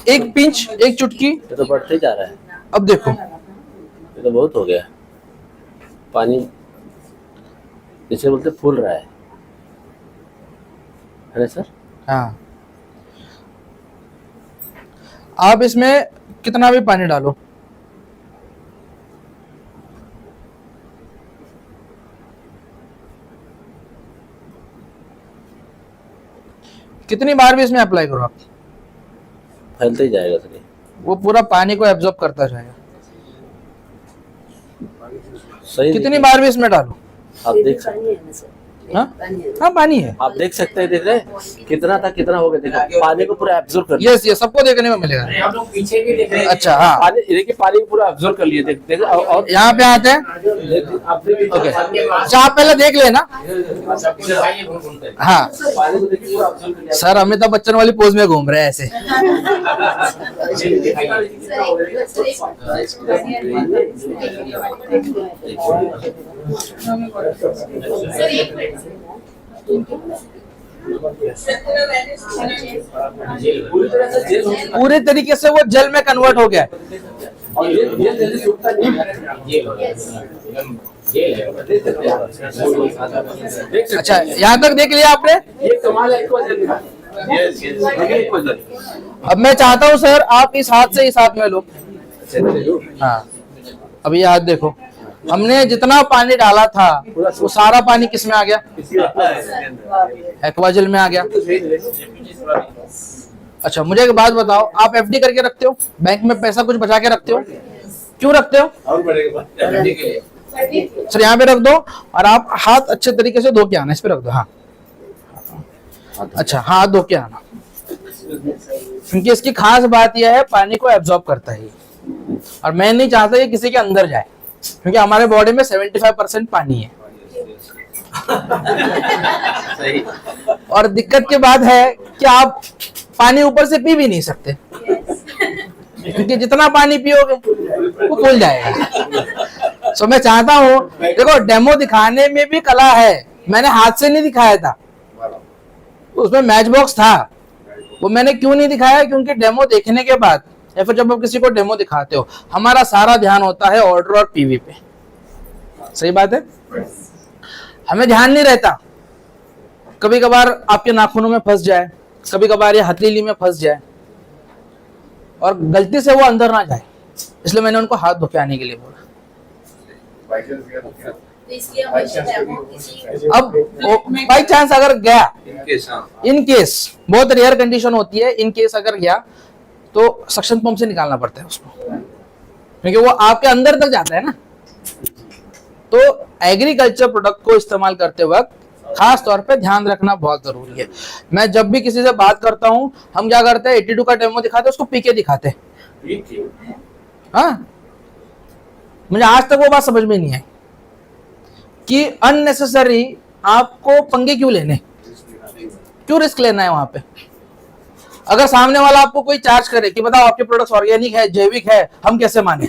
एक पिंच, एक चुटकी। ये तो बढ़ते जा रहा है। अब देखो, ये तो बहुत हो गया पानी, जिसे बोलते फूल रहा है ना सर। हाँ, आप इसमें कितना भी पानी डालो, कितनी बार भी इसमें अप्लाई करो आप, फैलते ही जाएगा सर। वो पूरा पानी को एब्जॉर्ब करता जाएगा। सही कितनी बार भी इसमें डालो, आप देख सकते हैं। हाँ हाँ, पानी है। आप देख सकते हैं, देख रहे हैं कितना था कितना हो गया, देखो पानी को पूरा एब्जॉर्ब कर लिया। यस यस, सबको देखने में मिलेगा। हम लोग पीछे भी देख रहे हैं। अच्छा, हाँ, पानी देखिए, पानी को पूरा एब्जॉर्ब कर लिए। देख और यहाँ पे आते हैं। आप देखिए ओके, अच्छा आप पहले देख लेना। हाँ पानी को देखिए पूरा एब्जॉर्ब कर लिया। सर, अमिताभ बच्चन वाली पोज में घूम रहे हैं ऐसे। पूरे तरीके से वो जल में कन्वर्ट हो गया। और ये जल्दी सूखता नहीं है। अच्छा, यहाँ तक देख लिया आपने? ये कमाल है एक्वाजेल का। अब मैं चाहता हूँ सर, आप इस हाथ से इस हाथ में लो। हाँ, अब ये हाथ देखो, हमने जितना पानी डाला था वो सारा पानी किस में आ गया? एक्वाजेल में आ गया। अच्छा, मुझे एक बात बताओ, आप एफडी करके रखते हो? बैंक में पैसा कुछ बचा के रखते हो? क्यों रखते हो? सर यहाँ पे रख दो और आप हाथ अच्छे तरीके से धो के आना, इस पे रख दो। हाँ अच्छा, हाथ धो के आना, क्योंकि इसकी खास बात यह है पानी को एब्जॉर्ब करता है और मैं नहीं चाहता ये किसी के अंदर जाए, क्योंकि हमारे बॉडी में 75% पानी है। और दिक्कत की बात है कि आप पानी ऊपर से पी भी नहीं सकते, क्योंकि जितना पानी पियोगे वो फूल जाएगा। सो मैं चाहता हूँ, देखो डेमो दिखाने में भी कला है, मैंने हाथ से नहीं दिखाया था, उसमें मैच बॉक्स था, वो मैंने क्यों नहीं दिखाया, क्योंकि डेमो देखने के बाद या फिर जब आप किसी को डेमो दिखाते हो हमारा सारा ध्यान होता है ऑर्डर और पीवी पे। सही बात है, हमें ध्यान नहीं रहता, कभी कभार आपके नाखूनों में फंस जाए, कभी कभार ये हथेली में फंस जाए और गलती से वो अंदर ना जाए, इसलिए मैंने उनको हाथ धो के आने के लिए बोला। तो इसलिए हमेशा डेमो किसी अब बाई चांस अगर गया, इन केस बहुत रेयर कंडीशन होती है, इन केस अगर गया तो सक्शन पंप से निकालना पड़ता है उसको, क्योंकि वो आपके अंदर तक जाता है ना। तो एग्रीकल्चर प्रोडक्ट को इस्तेमाल करते वक्त खास तौर पे ध्यान रखना बहुत जरूरी है। मैं जब भी किसी से बात करता हूं, हम क्या करते हैं, 82 का डेमो दिखाते हैं, उसको पीके दिखाते हैं। हाँ, मुझे आज तक वो बात समझ में नहीं आई कि अननेसेसरी आपको पंगे क्यों लेने, क्यों रिस्क लेना है वहां पे। अगर सामने वाला आपको कोई चार्ज करे कि बताओ आपके प्रोडक्ट्स ऑर्गेनिक है, जैविक है, हम कैसे माने,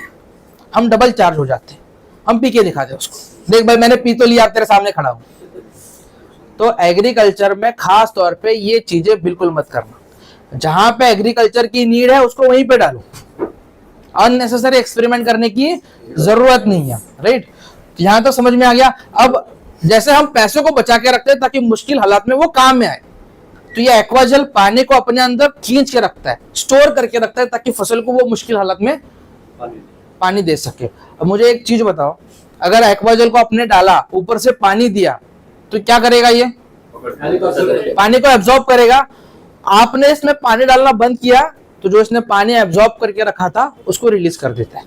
हम डबल चार्ज हो जाते हैं, हम पी के दिखाते हैं उसको, देख भाई मैंने पी तो लिया, आप तेरे सामने खड़ा हूं। तो एग्रीकल्चर में खास तौर पे ये चीजें बिल्कुल मत करना, जहां पे एग्रीकल्चर की नीड है उसको वहीं पे डालो, अननेसेसरी एक्सपेरिमेंट करने की जरूरत नहीं है। राइट, यहां तो समझ में आ गया। अब जैसे हम पैसों को बचा के रखते हैं ताकि मुश्किल हालात में वो काम में आए, तो ये एक्वाजेल पानी को अपने अंदर खींच के रखता है, स्टोर करके रखता है, ताकि फसल को वो मुश्किल हालात में पानी दे सके। अब मुझे एक चीज बताओ, अगर एक्वाजेल को आपने डाला, ऊपर से पानी दिया, तो क्या करेगा, ये पानी को एब्जॉर्ब करेगा। आपने इसमें पानी डालना बंद किया तो जो इसने पानी एब्जॉर्ब करके रखा था उसको रिलीज कर देता है।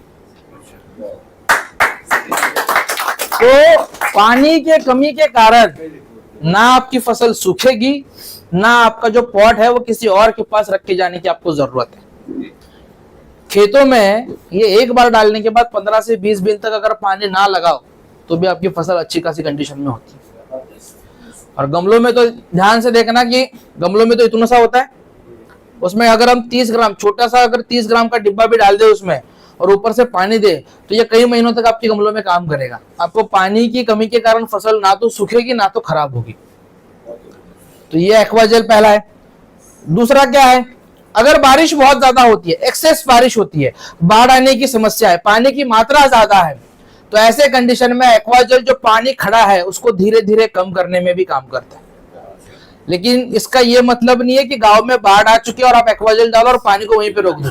तो पानी के कमी के कारण ना आपकी फसल सूखेगी, ना आपका जो पॉट है वो किसी और के पास रख के जाने की आपको जरूरत है। खेतों में ये एक बार डालने के बाद 15 से 20 दिन तक अगर पानी ना लगाओ तो भी आपकी फसल अच्छी खासी कंडीशन में होती है। और गमलों में तो ध्यान से देखना कि गमलों में तो इतना सा होता है, उसमें अगर हम 30 ग्राम, छोटा सा अगर 30 ग्राम का डिब्बा भी डाल दे उसमें और ऊपर से पानी दे, तो ये कई महीनों तक आपके गमलों में काम करेगा। आपको पानी की कमी के कारण फसल ना तो सूखेगी ना तो खराब होगी। तो ये एक्वाजेल पहला है। दूसरा क्या है, अगर बारिश बहुत ज्यादा होती है, एक्सेस बारिश होती है, बाढ़ आने की समस्या है, पानी की मात्रा ज्यादा है, तो ऐसे कंडीशन में एक्वाजेल जो पानी खड़ा है उसको धीरे धीरे कम करने में भी काम करता है। लेकिन इसका ये मतलब नहीं है कि गांव में बाढ़ आ चुकी है और आप एक्वाजेल डालो और पानी को वहीं पे रोक दो।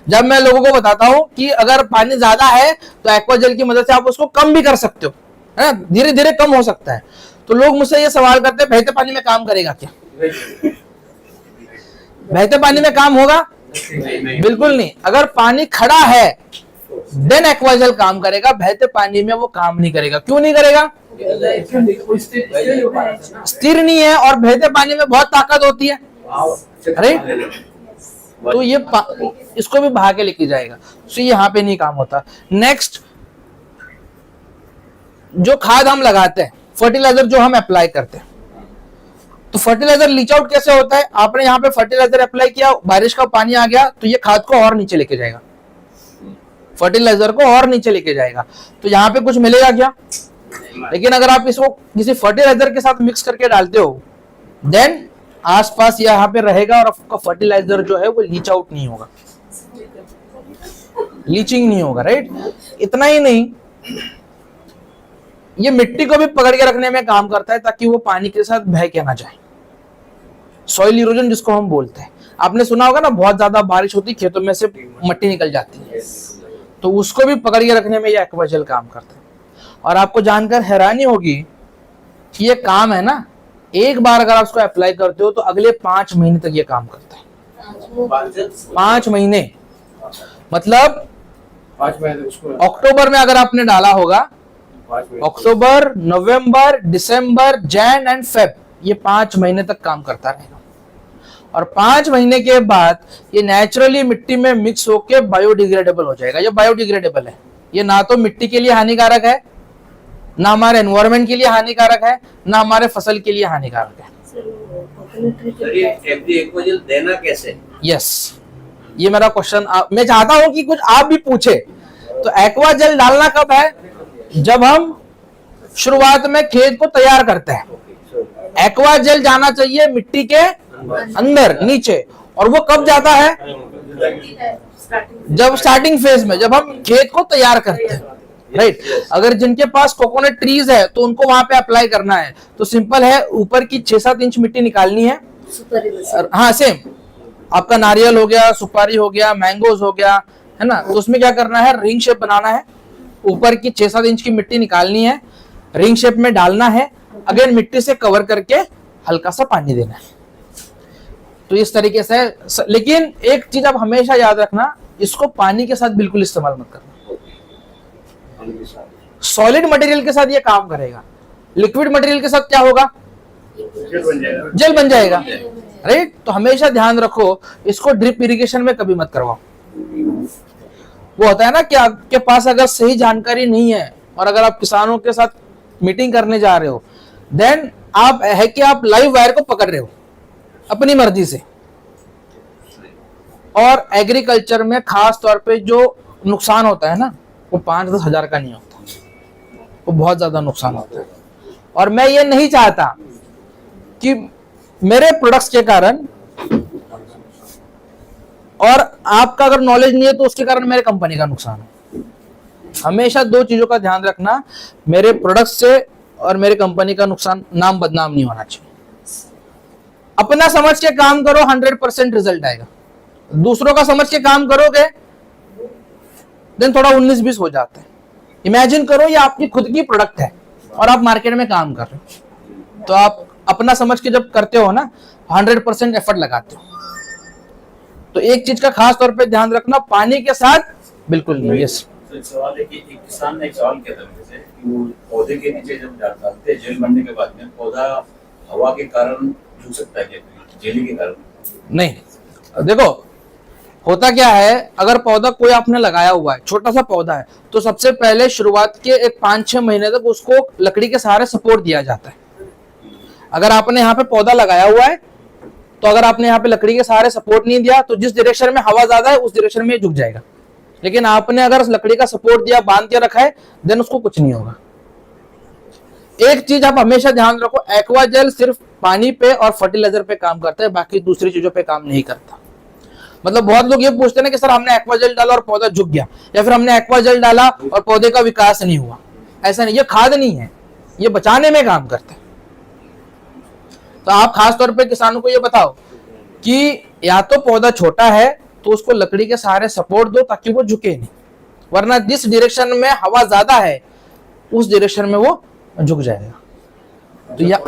जब मैं लोगों को बताता हूं कि अगर पानी ज्यादा है तो एक्वाजेल की मदद से आप उसको कम भी कर सकते हो, है ना, धीरे धीरे कम हो सकता है। तो लोग मुझसे ये सवाल करते हैं, बहते पानी में काम करेगा क्या? बहते पानी में काम होगा? बिल्कुल नहीं। अगर पानी खड़ा है देन एक्वाजेल काम करेगा, बहते पानी में वो काम नहीं करेगा। क्यों नहीं करेगा? स्थिर नहीं है और बहते पानी में बहुत ताकत होती है, राइट? तो ये इसको भी बहा के लेके जाएगा, तो यहाँ पे नहीं काम होता। नेक्स्ट, जो खाद हम लगाते हैं, फर्टिलाइजर जो हम अप्लाई करते हैं, तो फर्टिलाइजर लीच आउट कैसे होता है? आपने यहाँ पे फर्टिलाइजर अप्लाई किया, बारिश का पानी आ गया, तो ये खाद को और नीचे लेके जाएगा, फर्टिलाइजर को और नीचे लेके जाएगा। तो यहाँ पे कुछ मिलेगा क्या? लेकिन अगर आप इसको किसी फर्टिलाइजर के साथ मिक्स करके डालते हो देन आसपास यहाँ पे रहेगा और आपका फर्टिलाइजर जो है वो लीच आउट नहीं होगा, लीचिंग नहीं होगा, राइट? इतना ही नहीं, ये मिट्टी को भी पकड़ के रखने में काम करता है ताकि वो पानी के साथ बह के ना जाए, सॉइल इरोजन जिसको हम बोलते हैं। आपने सुना होगा ना, बहुत ज्यादा बारिश होती, खेतों में से मिट्टी निकल जाती है, तो उसको भी पकड़ के रखने में ये एक्वाजेल काम करता है। और आपको जानकर हैरानी होगी कि ये काम है ना, एक बार अगर आप उसको अप्लाई करते हो तो अगले 5 महीने तक ये काम करता है। 5 महीने मतलब 5 महीने उसको अक्टूबर में अगर आपने डाला होगा, 5 महीने अक्टूबर, नवंबर, दिसंबर, जैन एंड फेब, ये 5 महीने तक काम करता रहेगा। और 5 महीने के बाद ये नेचुरली मिट्टी में मिक्स होके बायोडिग्रेडेबल हो जाएगा। ये बायोडिग्रेडेबल है, ये ना तो मिट्टी के लिए हानिकारक है, ना हमारे एनवायरमेंट के लिए हानिकारक है, ना हमारे फसल के लिए हानिकारक है। एक्वाजेल देना कैसे? यस, ये मेरा क्वेश्चन मैं चाहता हूं कि कुछ आप भी पूछे। तो एक्वा जेल डालना कब है? जब हम शुरुआत में खेत को तैयार करते हैं। एक्वा जेल जाना चाहिए मिट्टी के अंदर नीचे, और वो कब जाता है? जब स्टार्टिंग फेज में, जब हम खेत को तैयार करते हैं, राइट। अगर जिनके पास कोकोनट ट्रीज है तो उनको वहां पे अप्लाई करना है। तो सिंपल है, ऊपर की 6-7 इंच मिट्टी निकालनी है। हाँ सेम, आपका नारियल हो गया, सुपारी हो गया, मैंगोज हो गया, है ना। तो उसमें क्या करना है, रिंग शेप बनाना है। ऊपर की 6-7 इंच की मिट्टी निकालनी है, रिंग शेप में डालना है, अगेन मिट्टी से कवर करके हल्का सा पानी देना है। तो इस तरीके से, लेकिन एक चीज आप हमेशा याद रखना, इसको पानी के साथ बिल्कुल इस्तेमाल मत करना। सॉलिड मटेरियल के साथ ये काम करेगा, लिक्विड मटेरियल के साथ क्या होगा? जेल बन जाएगा, राइट। तो हमेशा ध्यान रखो, इसको ड्रिप इरिगेशन में कभी मत करवाओ। वो होता है ना कि आपके पास अगर सही जानकारी नहीं है और अगर आप किसानों के साथ मीटिंग करने जा रहे हो, देन आप है कि आप लाइव वायर को पकड़ रहे हो अपनी मर्जी से। और एग्रीकल्चर में खास तौर पे जो नुकसान होता है ना, वो 5-10 हजार का नहीं होता, वो बहुत ज्यादा नुकसान होता है। और मैं ये नहीं चाहता कि मेरे प्रोडक्ट्स के कारण, और आपका अगर नॉलेज नहीं है तो उसके कारण मेरे कंपनी का नुकसान हो। हमेशा 2 चीजों का ध्यान रखना, मेरे प्रोडक्ट से और मेरे कंपनी का नुकसान, नाम बदनाम नहीं होना चाहिए। अपना समझ के काम करो, 100% रिजल्ट आएगा। दूसरों का समझ के काम करोगे देन थोड़ा 19-20 हो जाता है। इमेजिन करो ये आपकी खुद की प्रोडक्ट है और आप मार्केट में काम कर रहे हो, तो आप अपना समझ के जब करते हो ना, 100% एफर्ट लगाते हो। तो एक चीज का खास तौर पे ध्यान रखना, पानी के साथ बिल्कुल नहीं। यस, तो सवाल है कि एक किसान ने एक सवाल किया था मेरे से कि वो पौधे के नीचे जब डालते हैं जेल बनने के बाद में, पौधा हवा के कारण झुक सकता है क्या, जेली के कारण? नहीं। देखो होता क्या है, अगर पौधा कोई आपने लगाया हुआ है, छोटा सा पौधा है, तो सबसे पहले शुरुआत के एक 5-6 महीने तक उसको लकड़ी के सहारे सपोर्ट दिया जाता है। अगर आपने यहाँ पे पौधा लगाया हुआ है, तो अगर आपने यहाँ पे लकड़ी के सहारे सपोर्ट नहीं दिया, तो जिस डायरेक्शन में हवा ज्यादा है उस डायरेक्शन में झुक जाएगा। लेकिन आपने अगर लकड़ी का सपोर्ट दिया, बांध के रखा है, देन उसको कुछ नहीं होगा। एक चीज आप हमेशा ध्यान रखो, एक्वा जेल सिर्फ पानी पे और फर्टिलाइजर पे काम करता है, बाकी दूसरी चीजों पे काम नहीं करता। मतलब बहुत लोग ये पूछते हैं ना कि सर हमने एक्वा जेल डाला और पौधा झुक गया, या फिर हमने एक्वा जेल डाला और पौधे का विकास नहीं हुआ। ऐसा नहीं, ये खाद नहीं है, ये बचाने में काम करता है। तो आप खास तौर पे किसानों को ये बताओ कि या तो पौधा छोटा है तो उसको लकड़ी के सहारे सपोर्ट दो ताकि वो झुके नहीं, वरना जिस डायरेक्शन में हवा ज्यादा है उस डायरेक्शन में वो झुक जाएगा। तो या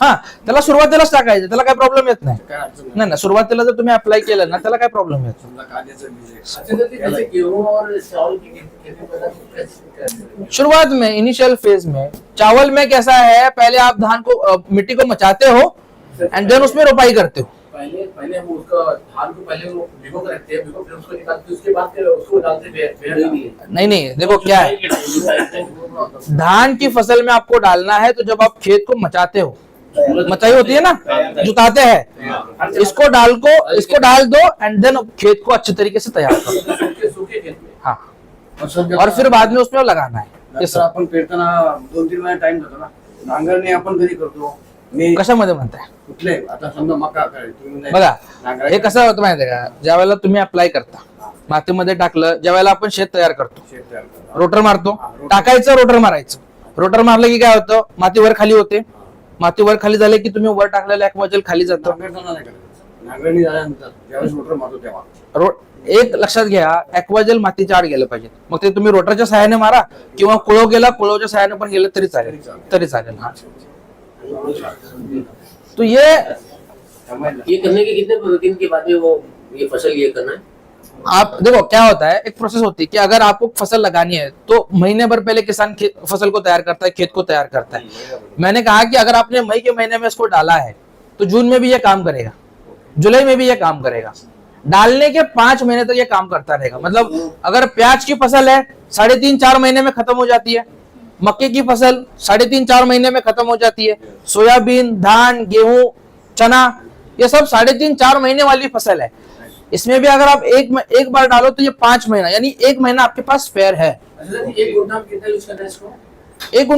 हा, त्याला सुरुवातीलाच टाकायचं, त्याला काय प्रॉब्लेम येत नाही। नाही ना, सुरुवातीला जर तुम्ही अप्लाई केलं ना, त्याला काय प्रॉब्लेम येत नाही। शुरुआत में इनिशियल फेज में चावल में कैसा है, पहले आप धान को मिट्टी को मचाते हो एंड देन उसमें रोपाई करते हो। पहले वो उसका धान को पहले वो भिगो के रखते हैं, भिगो फिर उसको निकालते हैं, उसके बाद फिर उसको डालते हैं। नहीं, देखो क्या है, धान की फसल में आपको डालना है तो जब आप खेत को मचाते हो, मचाई होती है ना, जुताते हैं, इसको डाल दो एंड देन खेत को अच्छे तरीके से तैयार करो। हाँ, और फिर बाद में उसमें लगाना है। आपण पेरताना 2-3 महिने टाइम जातो ना, नांगरणी आपण कधी करतो, कशामध्ये म्हणताय? कुठले आता समजा मका करायची बघा, हे कसं होतं माहितीये का, ज्या वेळेला तुम्ही अप्लाय करता, मातीमध्ये टाकलं, ज्या वेळेला आपण शेत तयार करतो, रोटर मारतो, टाकायचं, रोटर मारायचं, रोटर मारलं की काय होतं, माती वर खाली होते, माती वर खाली झाले की तुम्ही वर टाकलेलं एक्वा जेल खाली जातं। नांगरणी झाल्यानंतर ज्यावेळेस रोटर मारतो तेव्हा एक लक्षात घ्या, एक्वा जेल मातीच्या आड गेलं पाहिजे, मग ते तुम्ही रोटरच्या सहाय्याने मारा किंवा कुळव गेला, कुळवच्या सहाय्याने पण गेलं तरी चालेल। हा, तो ये करने के कितने दिन के बाद में वो ये फसल ये करना है? आप देखो क्या होता है, एक प्रोसेस होती है कि अगर आपको फसल लगानी है तो महीने भर पहले किसान फसल को तैयार करता है, खेत को तैयार करता है। मैंने कहा कि अगर आपने मई के महीने में इसको डाला है तो जून में भी ये काम करेगा, जुलाई में भी ये काम करेगा, डालने के 5 महीने तक ये काम करता रहेगा। मतलब अगर प्याज की फसल है 3.5-4 महीने में खत्म हो जाती है, मक्के की फसल 3.5-4 महीने में खत्म हो जाती है, सोयाबीन, धान, गेहूं, चना, ये सब 3.5-4 महीने वाली फसल है। इसमें भी अगर आप एक बार डालो तो ये 5 महीना, यानी 1 महीना आपके पास स्पेयर है। एक गुंठा में कितना यूज करना है इसको? एक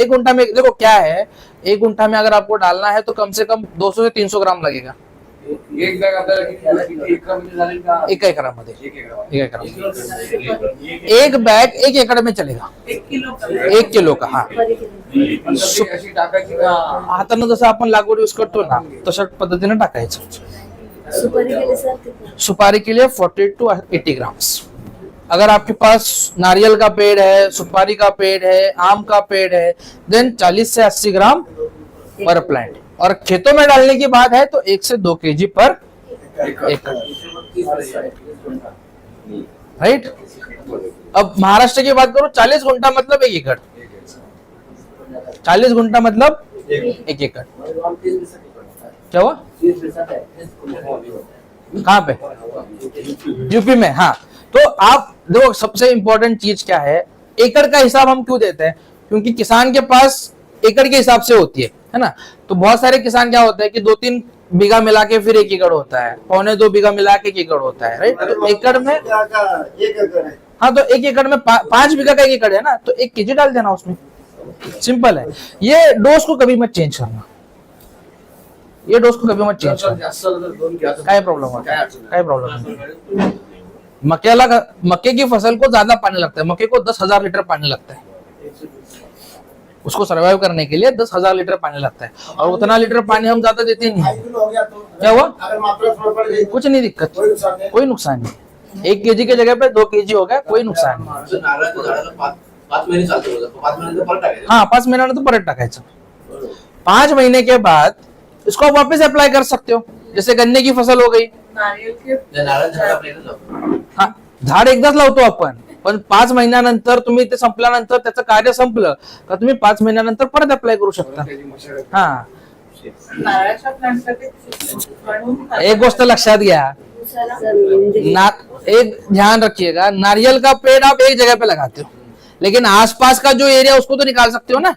गुंठा में देखो क्या है, एक गुंठा में अगर आपको डालना है तो कम से कम 200 से 300 ग्राम लगेगा। एक बैग आपल्याला किती एकरामध्ये झालेल का? 1 एकरामध्ये, एक एकरामध्ये. 1 एकरामध्ये एक बैग 1 एकड़ में चलेगा, 1 किलो का। हाँ, अशी टाकायची का? हातानं जसं आपण लागवड यूज करतो ना तशा पद्धतीने टाकायचं। सुपारी के लिए सर कितना? सुपारी के लिए 40 to 80 ग्राम्स। अगर आपके पास नारियल का पेड़ है, सुपारी का पेड़ है, आम का पेड़ है, देन 40 से 80 ग्राम पर प्लांट। और खेतों में डालने की बात है तो 1 से 2 केजी पर एकड़, राइट। अब महाराष्ट्र की बात करो, 40 गुंठा मतलब 1 एकड़, 40 गुंठा मतलब 1 एकड़। क्या हुआ? कहाँ पे? यूपी में। हाँ, तो आप देखो सबसे इंपॉर्टेंट चीज क्या है, एकड़ का हिसाब हम क्यों देते हैं? क्योंकि किसान के पास एकड़ के हिसाब से होती है ना। तो बहुत सारे किसान क्या होता है कि 2-3 बीघा मिला के फिर 1 एकड़ होता है, 1.25-2 बीघा मिला के 1 एकड़ होता है, राइट। तो एकड़ में 1 एकड़ है। हाँ, तो 1 एकड़ में 5 बीघा का 1 एकड़ है ना, तो 1 केजी डाल देना उसमें, सिंपल है। ये डोज को कभी मत चेंज करना, ये डोज को कभी मत चेंज करना, जास्त झालं तर दोन घ्या. काय प्रॉब्लेम होता काय है? अडचण नाही. काय प्रॉब्लम नहीं। मक्के की फसल को ज्यादा पानी लगता है, मक्के को 10,000 लीटर पानी लगता है, उसको सर्वाइव करने के लिए 10,000 लीटर पानी लगता है, और उतना लीटर पानी हम ज्यादा देते नहीं है। क्या हुआ? कुछ नहीं दिक्कत, कोई नुकसान नहीं। 1 केजी के जगह पे 2 केजी हो गया, कोई नुकसान नहीं। आमचं नारळाच्या झाडाला 5 महिने चालतं बघा. 5 महिन्यानंतर परत टाकायचं. हाँ, 5 महीना तो परत टाकायचं। 5 महीने के बाद इसको आप वापस अप्लाई कर सकते हो। जैसे गन्ने की फसल हो गई, नारियल के त्या नारळाच्या झाडाला आपल्या इथं जाऊ. हाँ, झाड एकदाच लावतो आपण, पण 5 महिन्यानंतर तुम्ही ते संपल्यानंतर त्याचं कार्य संपलं का तुम्ही 5 महिन्यानंतर परत अप्लाय करू शकता। हाँ, नारळाच्या प्लांटसाठी म्हणून एक गोष्ट लक्षात घ्या, एक ध्यान रखिएगा, नारियल का पेड़ आप एक जगह पे लगाते हो, लेकिन आसपास का जो एरिया उसको तो निकाल सकते हो ना।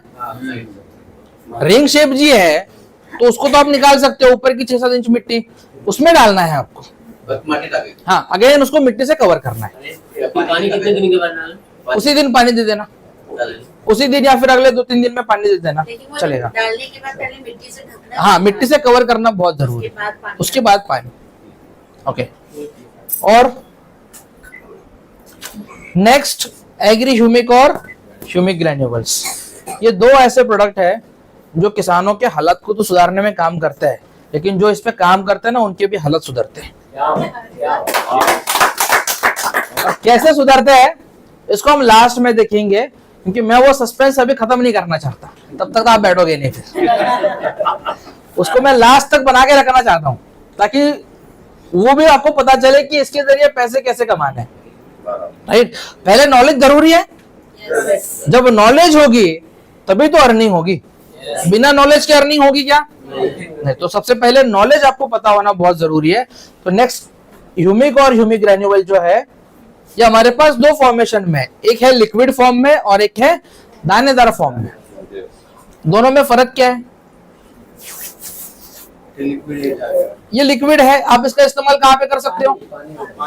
रिंग शेप जी है तो उसको तो आप निकाल सकते हो, ऊपर की 6-7 इंच मिट्टी उसमें डालना है आपको। परत माती टाकायची. हाँ, अगेन उसको मिट्टी से कवर करना है। आणि पाणी कितने दिन के बाद डालना? उसी दिन पानी दे देना, चालेल. उसी दिन या फिर अगले 2-3 दिन में पानी दे देना, लेकिन वो चलेगा। डालने के बाद पहले मिट्टी से ढकना। हाँ, मिट्टी से कवर करना बहुत जरूरी उसके है, बाद पानी। उसके बाद पानी। ओके, और नेक्स्ट एग्री ह्यूमिक और ह्यूमिक ग्रैन्युअल्स, ये 2 ऐसे प्रोडक्ट है जो किसानों के हालत को तो सुधारने में काम करते हैं, लेकिन जो इस पे काम करते हैं ना उनके भी हालत सुधरते हैं। कैसे सुधरते हैं इसको हम लास्ट में देखेंगे, क्योंकि मैं वो सस्पेंस अभी खत्म नहीं करना चाहता, तब तक आप बैठोगे नहीं फिर। उसको मैं लास्ट तक बना के रखना चाहता हूँ ताकि वो भी आपको पता चले कि इसके जरिए पैसे कैसे कमाने हैं, राइट। पहले नॉलेज जरूरी है, जब नॉलेज होगी तभी तो अर्निंग होगी, बिना नॉलेज के अर्निंग होगी क्या? नहीं। तो सबसे पहले नॉलेज आपको पता होना बहुत जरूरी है। तो नेक्स्ट ह्यूमिक और ह्यूमिक ग्रैन्युअल जो है ये हमारे पास 2 फॉर्मेशन में, एक है लिक्विड फॉर्म में और एक है दानेदार फॉर्म में। दोनों में फर्क क्या है? ये लिक्विड है, आप इसका इस्तेमाल कहाँ पे कर सकते हो?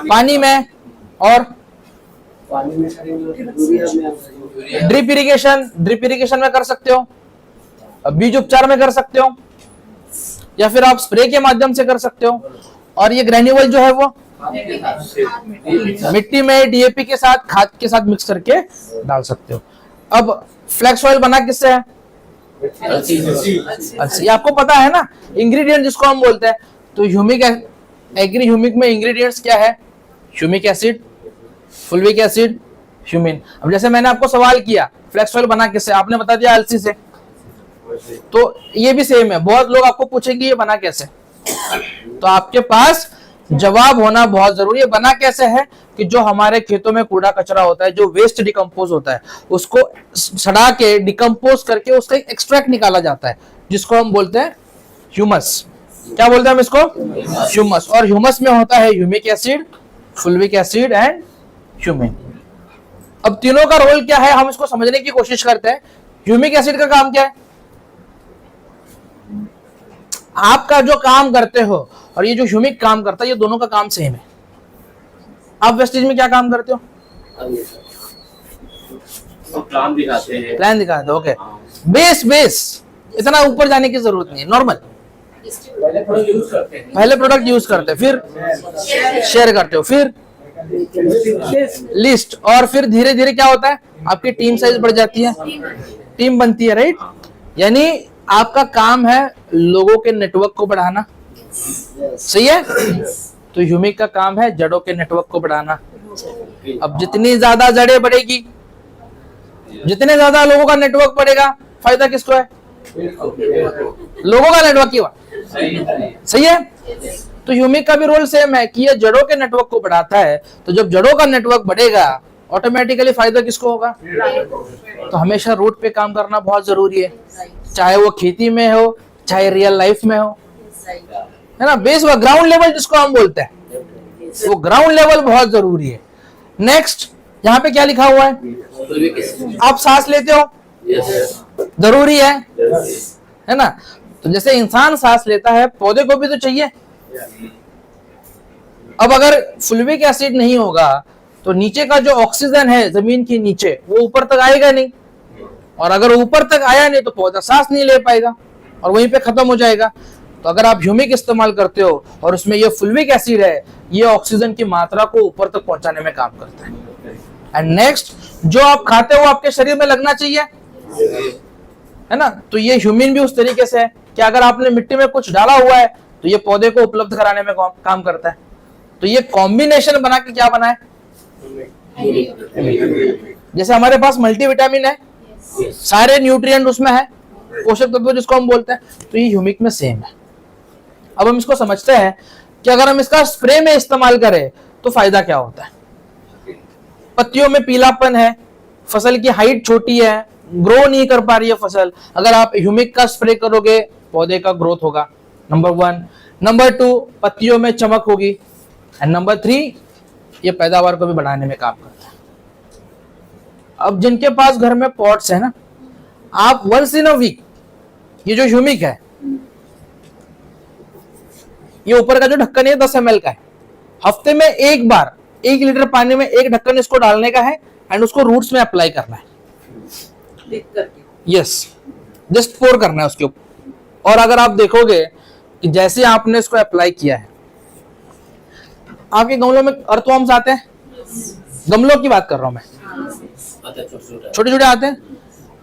पानी में, और ड्रिप इरिगेशन में कर सकते हो, बीज उपचार में कर सकते हो, या फिर आप स्प्रे के माध्यम से कर सकते हो। और ये ग्रैन्युअल जो है वो मिट्टी में डीएपी के साथ, खाद के साथ मिक्स करके डाल सकते हो। अब फ्लैक्स ऑयल बना किससे है? ये आपको पता है ना, इंग्रेडिएंट जिसको हम बोलते हैं। तो ह्यूमिक एग्री ह्यूमिक में इंग्रेडिएंट्स क्या है? Humic acid, fulvic acid, humin. अब जैसे मैंने आपको सवाल किया फ्लैक्स ऑयल बना किससे, आपने बता दिया अलसी से, तो ये भी सेम है। बहुत लोग आपको पूछेंगे ये बना कैसे, तो आपके पास जवाब होना बहुत जरूरी है। बना कैसे है कि जो हमारे खेतों में कूड़ा कचरा होता है, जो वेस्ट डिकम्पोज होता है, उसको सड़ा के डिकम्पोज करके उसका एक्सट्रैक्ट निकाला जाता है, जिसको हम बोलते हैं ह्यूमस। क्या बोलते हैं हम इसको? ह्यूमस। और ह्यूमस में होता है humic acid, fulvic acid and humin. अब तीनों का रोल क्या है हम इसको समझने की कोशिश करते हैं। ह्यूमिक एसिड का काम क्या है? आपका जो काम करते हो और ये जो ह्यूमिक काम करता है, ये दोनों का काम सेम है। आप वेस्टेज में क्या काम करते हो? प्लान दिखाते हैं। प्लान दिखाते हो, ओके। बेस इतना ऊपर जाने की जरूरत नहीं है, नॉर्मल। पहले प्रोडक्ट यूज करते हैं, पहले प्रोडक्ट यूज करते हैं, फिर शेयर करते हो, फिर लिस्ट, और फिर धीरे धीरे क्या होता है, आपकी टीम साइज बढ़ जाती है, टीम बनती है, राइट। यानी आपका काम है लोगों के नेटवर्क को बढ़ाना, सही है। तो ह्यूमिक का काम है जड़ों के नेटवर्क को बढ़ाना। अब जितनी ज्यादा जड़ें बढ़ेगी, जितने ज्यादा लोगों का नेटवर्क बढ़ेगा, फायदा किसको है? लोगों का नेटवर्क की बात, सही है। तो ह्यूमिक का भी रोल सेम है कि ये जड़ों के नेटवर्क को बढ़ाता है। तो जब जड़ों का नेटवर्क बढ़ेगा, ऑटोमेटिकली फायदा किसको होगा? तो हमेशा रूट पे काम करना बहुत जरूरी है, चाहे वो खेती में हो, चाहे रियल लाइफ में हो, है ना। बेस व ग्राउंड लेवल जिसको हम बोलते हैं, वो ग्राउंड लेवल बहुत जरूरी है। नेक्स्ट, यहाँ पे क्या लिखा हुआ है? आप सांस लेते हो, जरूरी है ना। तो जैसे इंसान सांस लेता है, पौधे को भी तो चाहिए। अब अगर फुल्विक एसिड नहीं होगा तो नीचे का जो ऑक्सीजन है जमीन के नीचे, वो ऊपर तक आएगा नहीं, और अगर ऊपर तक आया नहीं तो पौधा सांस नहीं ले पाएगा और वहीं पे खत्म हो जाएगा। तो अगर आप ह्यूमिक इस्तेमाल करते हो और उसमें ये फुल्विक एसिड है, ये ऑक्सीजन की मात्रा को ऊपर तक पहुंचाने में काम करता है। एंड नेक्स्ट, जो आप खाते हो आपके शरीर में लगना चाहिए, है ना। तो ये ह्यूमिन भी उस तरीके से है कि अगर आपने मिट्टी में कुछ डाला हुआ है तो ये पौधे को उपलब्ध कराने में काम करता है। तो ये कॉम्बिनेशन बना के क्या बना है? जैसे हमारे पास मल्टीविटामिन है, सारे न्यूट्रिएंट उसमें है, पोषक तत्व जिसको हम बोलते हैं, तो ये ह्यूमिक में सेम है। अब हम इसको समझते हैं कि अगर हम इसका स्प्रे में इस्तेमाल करें तो फायदा क्या होता है। पत्तियों में पीलापन है, फसल की हाइट छोटी है, ग्रो नहीं कर पा रही है फसल, अगर आप ह्यूमिक का स्प्रे करोगे पौधे का ग्रोथ होगा, नंबर 1। नंबर 2, पत्तियों में चमक होगी, एंड नंबर 3, ये पैदावार को भी बढ़ाने में काम करता है। अब जिनके पास घर में पॉट्स है ना, आप वंस इन अ वीक, ये जो ह्यूमिक है, ये ऊपर का जो ढक्कन है 10 ml का है, हफ्ते में एक बार 1 लीटर पानी में एक ढक्कन इसको डालने का है एंड उसको रूट्स में अप्लाई करना है। यस, जस्ट पोर करना है उसके ऊपर। और अगर आप देखोगे कि जैसे आपने इसको अप्लाई किया है, आपके गमलों में अर्थवर्म्स आते हैं, गमलों की बात कर रहा हूं मैं, छोटे छोटे आते हैं।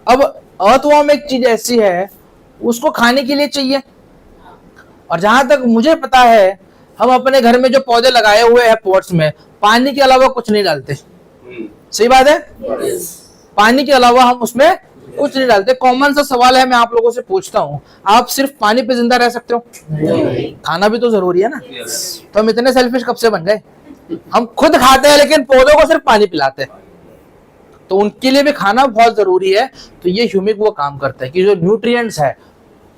अब अर्थवर्म एक चीज ऐसी है, उसको खाने के लिए चाहिए, और जहां तक मुझे पता है हम अपने घर में जो पौधे लगाए हुए हैं पॉट्स में, पानी के अलावा कुछ नहीं डालते। सही बात है, पानी के अलावा हम उसमें कुछ नहीं डालते। कॉमन सा सवाल है, मैं आप लोगों से पूछता हूँ, आप सिर्फ पानी पे जिंदा रह सकते हो? खाना भी तो जरूरी है ना। तो हम इतने सेल्फिश कब से बन गए? हम खुद खाते हैं लेकिन पौधों को सिर्फ पानी पिलाते हैं, तो उनके लिए भी खाना बहुत जरूरी है। तो ये ह्यूमिक वो काम करता है कि जो न्यूट्रिएंट्स है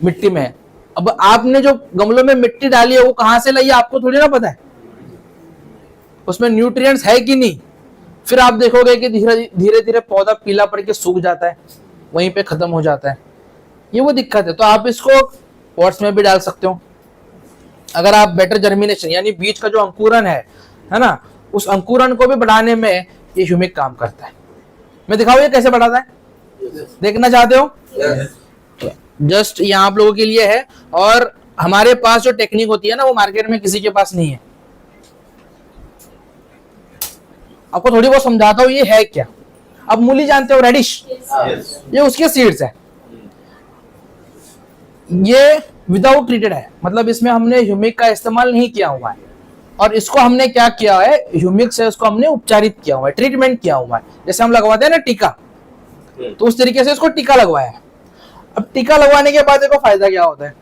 मिट्टी में, अब आपने जो गमलों में मिट्टी डाली है वो कहां से लाई है आपको थोड़ी ना पता है, उसमें न्यूट्रिएंट्स है कि नहीं। फिर आप देखोगे कि धीरे धीरे पौधा पीला पड़ के सूख जाता है, वहीं पे खत्म हो जाता है, ये वो दिक्कत है। तो आप इसको पॉट्स में भी डाल सकते हो। अगर आप बेटर जर्मिनेशन यानी बीज का जो अंकुरन है ना, उस अंकुरन को भी बढ़ाने में ये ह्यूमिक काम करता है। मैं दिखाऊं ये कैसे बढ़ाता है, देखना चाहते हो? जस्ट यहाँ आप लोगों के लिए है, और हमारे पास जो टेक्निक होती है ना, वो मार्केट में किसी के पास नहीं है। आपको थोड़ी बहुत समझाता हूँ ये है क्या। अब मूली जानते हो, रेडिश, ये उसके सीड्स है, ये विदाउट ट्रीटेड है, मतलब इसमें हमने ह्यूमिक का इस्तेमाल नहीं किया हुआ है। और इसको हमने क्या किया है, ह्यूमिक से उसको हमने उपचारित किया हुआ है, ट्रीटमेंट किया हुआ है। जैसे हम लगवाते हैं ना टीका, तो उस तरीके से इसको टीका लगवाया है। अब टीका लगवाने के बाद देखो फायदा क्या होता है।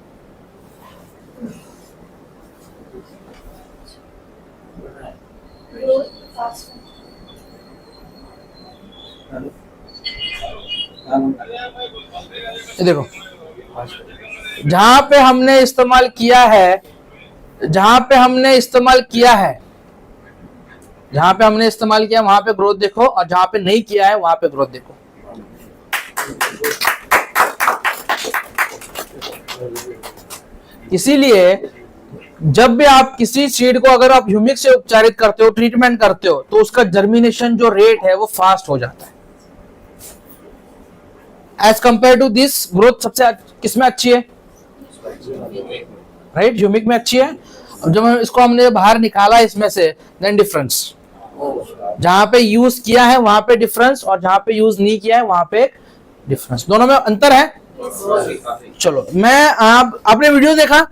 ये देखो, जहां पे हमने इस्तेमाल किया है, जहां पे हमने इस्तेमाल किया है, जहां पे हमने इस्तेमाल किया वहां पे ग्रोथ देखो, और जहां पे नहीं किया है वहां पे ग्रोथ देखो। इसीलिए जब भी आप किसी सीड को अगर आप ह्यूमिक से उपचारित करते हो, ट्रीटमेंट करते हो, तो उसका जर्मिनेशन जो रेट है वो फास्ट हो जाता है। As compare to this, growth सबसे किसमें अच्छी है? राइट, ह्यूमिक में अच्छी है। अब जब इसको हमने बाहर निकाला इसमें से, देन डिफरेंस, जहां पे यूज किया है वहां पे डिफरेंस, और जहां पे यूज नहीं किया है वहां पे डिफरेंस, दोनों में अंतर है। चलो, मैं आपने वीडियो देखा?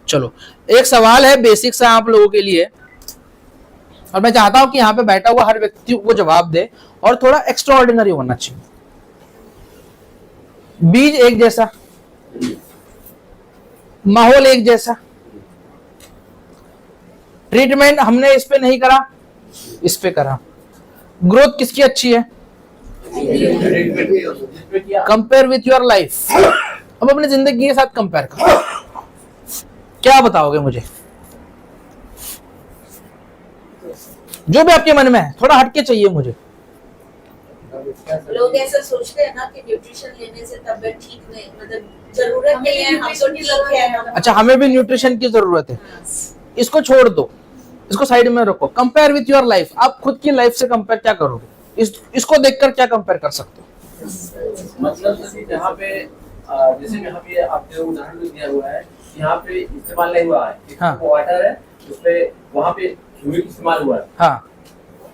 चलो, एक सवाल है बेसिक सा आप लोगों के लिए, और मैं चाहता हूं कि यहाँ पे बैठा हुआ हर व्यक्ति वो जवाब दे, और थोड़ा एक्स्ट्रा ऑर्डिनरी होना चाहिए। बीज एक जैसा, माहौल एक जैसा, ट्रीटमेंट हमने इस पे नहीं करा, इस पे करा, ग्रोथ किसकी अच्छी है? Compare with your life. अब अपनी जिंदगी के साथ कंपेयर करो, क्या बताओगे मुझे? जो भी आपके मन में है, थोड़ा हटके चाहिए मुझे। लोग ऐसा सोचते हैं ना कि न्यूट्रिशन लेने से तबीयत ठीक नहीं, मतलब जरूरत नहीं है, हम तो ठीक है। अच्छा, हमें भी न्यूट्रिशन की जरूरत है, इसको छोड़ दो, इसको साइड में रखो। कंपेयर विथ योर लाइफ, आप खुद की लाइफ से कंपेयर क्या करोगे? इसको देखकर क्या कंपेयर कर सकते हो? मतलब जहाँ पे जैसे कि हम ये आपने उदाहरण दिया हुआ है, यहाँ पे इस्तेमाल नहीं हुआ है, हाँ। वाटर है उसपे, वहाँ पे ह्यूमिक इस्तेमाल हुआ है। हाँ,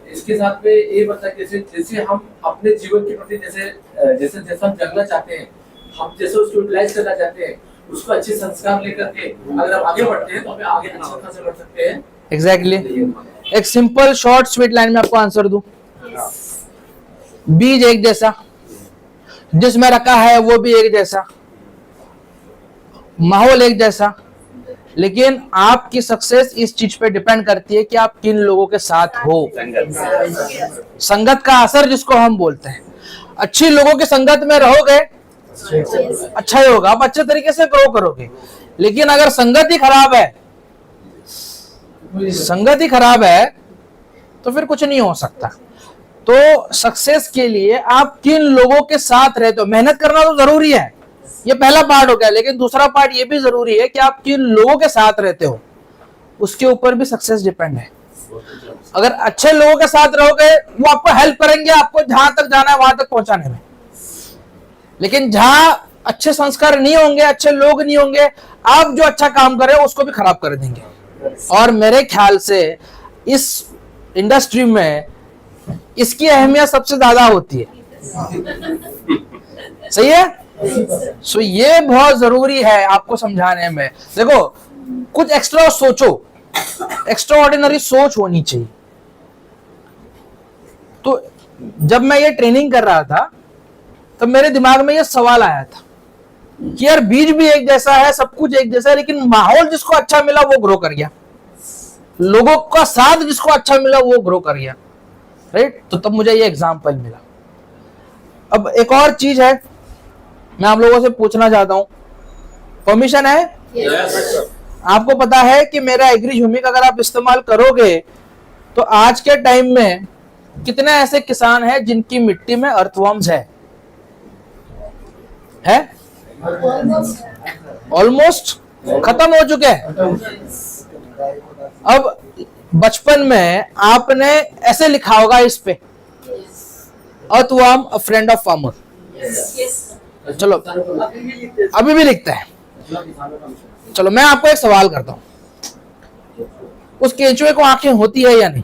इसके साथ में ये बता, जैसे हम अपने जीवन के प्रति जैसे हम जगना चाहते हैं, हम जैसे उसको यूटिलाइज करना चाहते हैं, उसको अच्छे संस्कार लेकर के अगर हम आगे बढ़ते हैं तो हमें आगे अच्छा खासा बढ़ सकते हैं। एग्जैक्टली। एक सिंपल शॉर्ट स्वीट लाइन में आपको आंसर दूं, बीज एक जैसा, जिसमें रखा है वो भी एक जैसा, माहौल एक जैसा, लेकिन आपकी सक्सेस इस चीज पे डिपेंड करती है कि आप किन लोगों के साथ हो। संगत का असर जिसको हम बोलते हैं। अच्छी लोगों की संगत में रहोगे, अच्छा ही होगा, आप अच्छे तरीके से ग्रो करोगे। लेकिन अगर संगत ही खराब है, संगत ही खराब है, तो फिर कुछ नहीं हो सकता। तो सक्सेस के लिए आप किन लोगों के साथ रहते हो, मेहनत करना तो जरूरी है, ये पहला पार्ट हो गया, लेकिन दूसरा पार्ट ये भी जरूरी है कि आप किन लोगों के साथ रहते हो, उसके ऊपर भी सक्सेस डिपेंड है। अगर अच्छे लोगों के साथ रहोगे, वो आपको हेल्प करेंगे आपको जहां तक जाना है वहां तक पहुंचाने में। लेकिन जहां अच्छे संस्कार नहीं होंगे, अच्छे लोग नहीं होंगे, आप जो अच्छा काम कर रहे हो उसको भी खराब कर देंगे। और मेरे ख्याल से इस इंडस्ट्री में इसकी अहमियत सबसे ज्यादा होती है। सही है? सो ये बहुत जरूरी है आपको समझाने में। देखो, कुछ एक्स्ट्रा सोचो, एक्स्ट्रा ऑर्डिनरी सोच होनी चाहिए। तो जब मैं ये ट्रेनिंग कर रहा था तो मेरे दिमाग में ये सवाल आया था कि यार बीज भी एक जैसा है, सब कुछ एक जैसा है, लेकिन माहौल जिसको अच्छा मिला वो ग्रो कर गया, लोगों का साथ जिसको अच्छा मिला वो ग्रो कर गया। राइट? तो तब मुझे ये एग्जाम्पल मिला। अब एक और चीज है, मैं आप लोगों से पूछना चाहता हूं, परमिशन है? आपको पता है कि मेरा एग्री ह्यूमिक अगर आप इस्तेमाल करोगे तो आज के टाइम में कितने ऐसे किसान हैं जिनकी मिट्टी में अर्थवर्म्स है? ऑलमोस्ट खत्म हो चुके हैं। अब बचपन में आपने ऐसे लिखा होगा इस पे, earthworm a friend of farmer. चलो, अभी भी लिखता है। चलो, मैं आपको एक सवाल करता हूं, उस केंचुए को आंखें होती है या नहीं?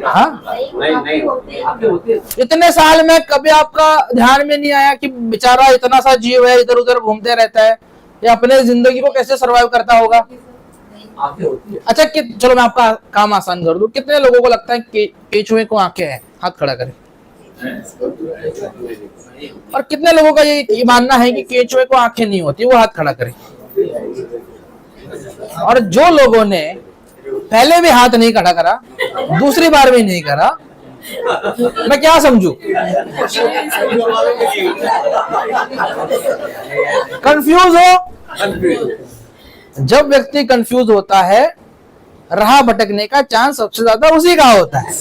हाँ? इतने साल में कभी आपका ध्यान में नहीं आया कि बेचारा इतना सा जीव है, इधर उधर घूमते रहता है, ये अपने जिंदगी को कैसे सरवाइव करता होगा? अच्छा, चलो मैं आपका काम आसान कर दूं, कितने लोगों को लगता है कि केंचुए को आंखें हैं? हाथ खड़ा करें। और कितने लोगों का ये मानना है कि केंचुए को आंखें नहीं होती, वो हाथ खड़ा करें। और जो लोगों ने पहले भी हाथ नहीं खड़ा करा, दूसरी बार भी नहीं करा, मैं क्या समझू? कंफ्यूज हो? जब व्यक्ति कंफ्यूज होता है, राह भटकने का चांस सबसे ज्यादा उसी का होता है।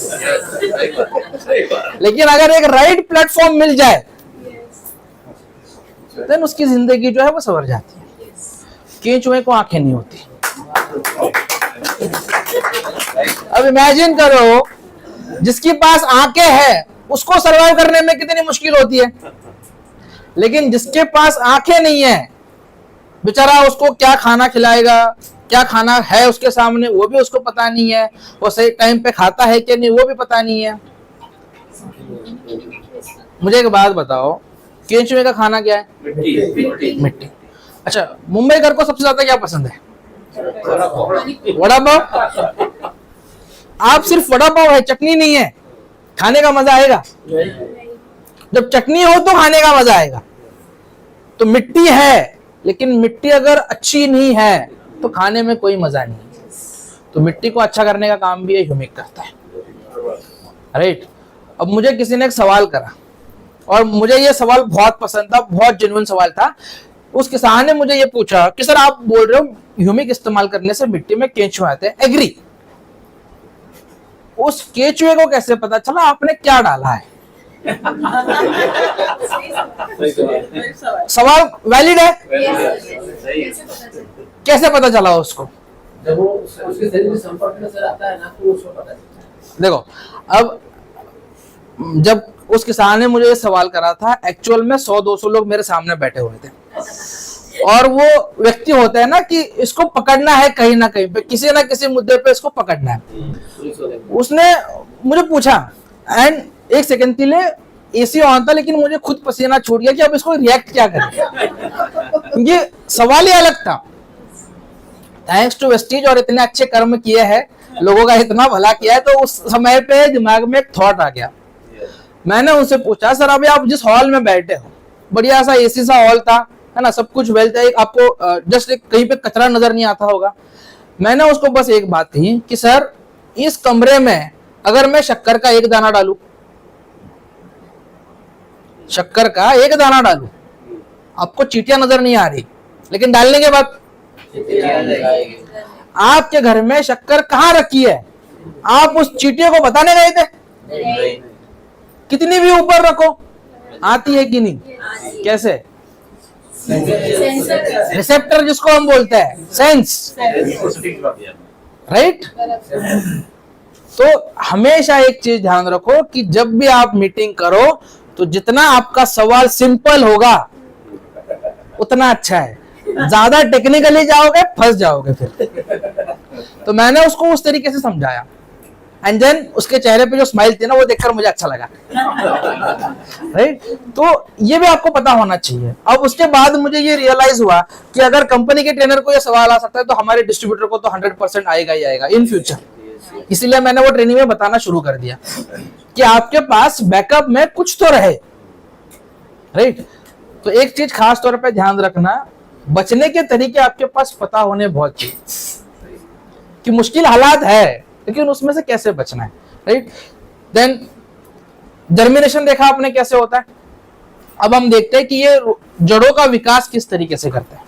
लेकिन अगर एक राइट प्लेटफॉर्म मिल जाए, देन उसकी जिंदगी जो है वो संवर जाती है। केंचुए को आंखें नहीं होती। अब इमेजिन करो, जिसके पास आंखें हैं उसको सरवाइव करने में कितनी मुश्किल होती है, लेकिन जिसके पास आंखें नहीं है, बेचारा उसको क्या खाना खिलाएगा, क्या खाना है उसके सामने वो भी उसको पता नहीं है, वो सही टाइम पे खाता है कि नहीं वो भी पता नहीं है। मुझे एक बात बताओ, केंचुए का खाना क्या है? मिट्टी। अच्छा, मुंबईकर को सबसे ज्यादा क्या पसंद है? वड़ा पाव। आप सिर्फ वड़ा पाव है, चटनी नहीं है, खाने का मजा आएगा? जब चटनी हो तो खाने का मजा आएगा। तो मिट्टी है, लेकिन मिट्टी अगर अच्छी नहीं है तो खाने में कोई मजा नहीं। तो मिट्टी को अच्छा करने का काम भी ये ह्यूमिक करता है, राइट? अब मुझे किसी ने एक सवाल करा और मुझे ये सवाल बहुत पसंद था, बहुत जेन्युइन सवाल था। उस किसान ने मुझे ये पूछा कि सर आप बोल रहे हो ह्यूमिक इस्तेमाल करने से मिट्टी में केंचुए आते हैं, एग्री। उस केंचुए को कैसे पता चला आपने क्या डाला है? सवाल वैलिड है? कैसे पता चला उसको? जब वो उसके शरीर के संपर्क में सर आता है ना, तो उसको पता चलता है। देखो, अब जब उस किसान ने मुझे ये सवाल करा था, एक्चुअल में 100-200 लोग मेरे सामने बैठे हुए थे, और वो व्यक्ति होता है ना कि इसको पकड़ना है कहीं ना कहीं पे, किसी ना किसी मुद्दे पे इसको पकड़ना है। उसने मुझे पूछा, एंड एक सेकंड के लिए एसी ऑन था, लेकिन मुझे खुद पसीना छूट गया कि अब इसको रिएक्ट क्या करें। ये सवाल ही अलग था। थैंक्स टू वेस्टीज, और इतने अच्छे कर्म किए हैं, लोगों का इतना भला किया है, तो उस समय पे दिमाग में एक थॉट आ गया। मैंने उनसे पूछा, सर अभी आप जिस हॉल में बैठे हो, बढ़िया सा एसी सा हॉल था, है ना, सब कुछ वेल था, आपको जस्ट कहीं पे कचरा नजर नहीं आता होगा। मैंने उसको बस एक बात कही कि सर इस कमरे में अगर मैं शक्कर का एक दाना डालूं, शक्कर का एक दाना डालूं, आपको चींटियां नजर नहीं आ रही, लेकिन डालने के बाद आपके घर में शक्कर कहाँ रखी है, आप उस चींटियों को बताने गए थे? कितनी भी ऊपर रखो, आती है कि नहीं? कैसे? रिसेप्टर जिसको हम बोलते हैं, सेंस, राइट? तो हमेशा एक चीज ध्यान रखो कि जब भी आप मीटिंग करो तो जितना आपका सवाल सिंपल होगा उतना अच्छा है। ज्यादा टेक्निकली जाओगे फंस जाओगे फिर। तो मैंने उसको उस तरीके से समझाया, एंड देन उसके चेहरे पे जो स्माइल थी ना, वो देखकर मुझे अच्छा लगा, राइट? तो ये भी आपको पता होना चाहिए। अब उसके बाद मुझे ये रियलाइज हुआ कि अगर कंपनी के ट्रेनर को ये सवाल आ सकता है तो हमारे डिस्ट्रीब्यूटर को तो 100% आएगा ही आएगा इन फ्यूचर। इसीलिए मैंने वो ट्रेनिंग में बताना शुरू कर दिया कि आपके पास बैकअप में कुछ तो रहे, राइट? तो एक चीज खास तौर पे ध्यान रखना, बचने के तरीके आपके पास पता होने बहुत चाहिए कि मुश्किल हालात है, लेकिन उसमें से कैसे बचना है, राइट? देन जर्मिनेशन देखा आपने कैसे होता है। अब हम देखते हैं कि ये जड़ों का विकास किस तरीके से करता है।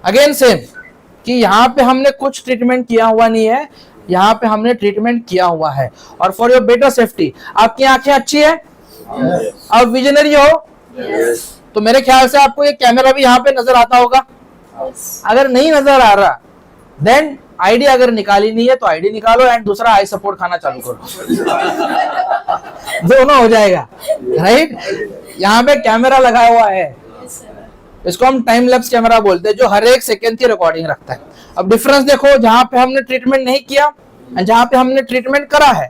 अगेन सेम कि यहाँ पे हमने कुछ ट्रीटमेंट किया हुआ नहीं है, यहाँ पे हमने ट्रीटमेंट किया हुआ है। और फॉर योर बेटर सेफ्टी, आपकी आंखें अच्छी है, आप विजनरी हो, तो मेरे ख्याल से आपको ये कैमरा भी यहाँ पे नजर आता होगा। अगर नहीं नजर आ रहा, देन आईडी अगर निकाली नहीं है तो आईडी निकालो, एंड दूसरा आई सपोर्ट खाना चालू करो। दोनों हो जाएगा, राइट? यहाँ पे कैमरा लगा हुआ है, इसको हम टाइम लैप्स कैमरा बोलते हैं, जो हर एक सेकंड की रिकॉर्डिंग रखता है। अब डिफरेंस देखो, जहां पे हमने ट्रीटमेंट नहीं किया और जहां पे हमने ट्रीटमेंट करा है।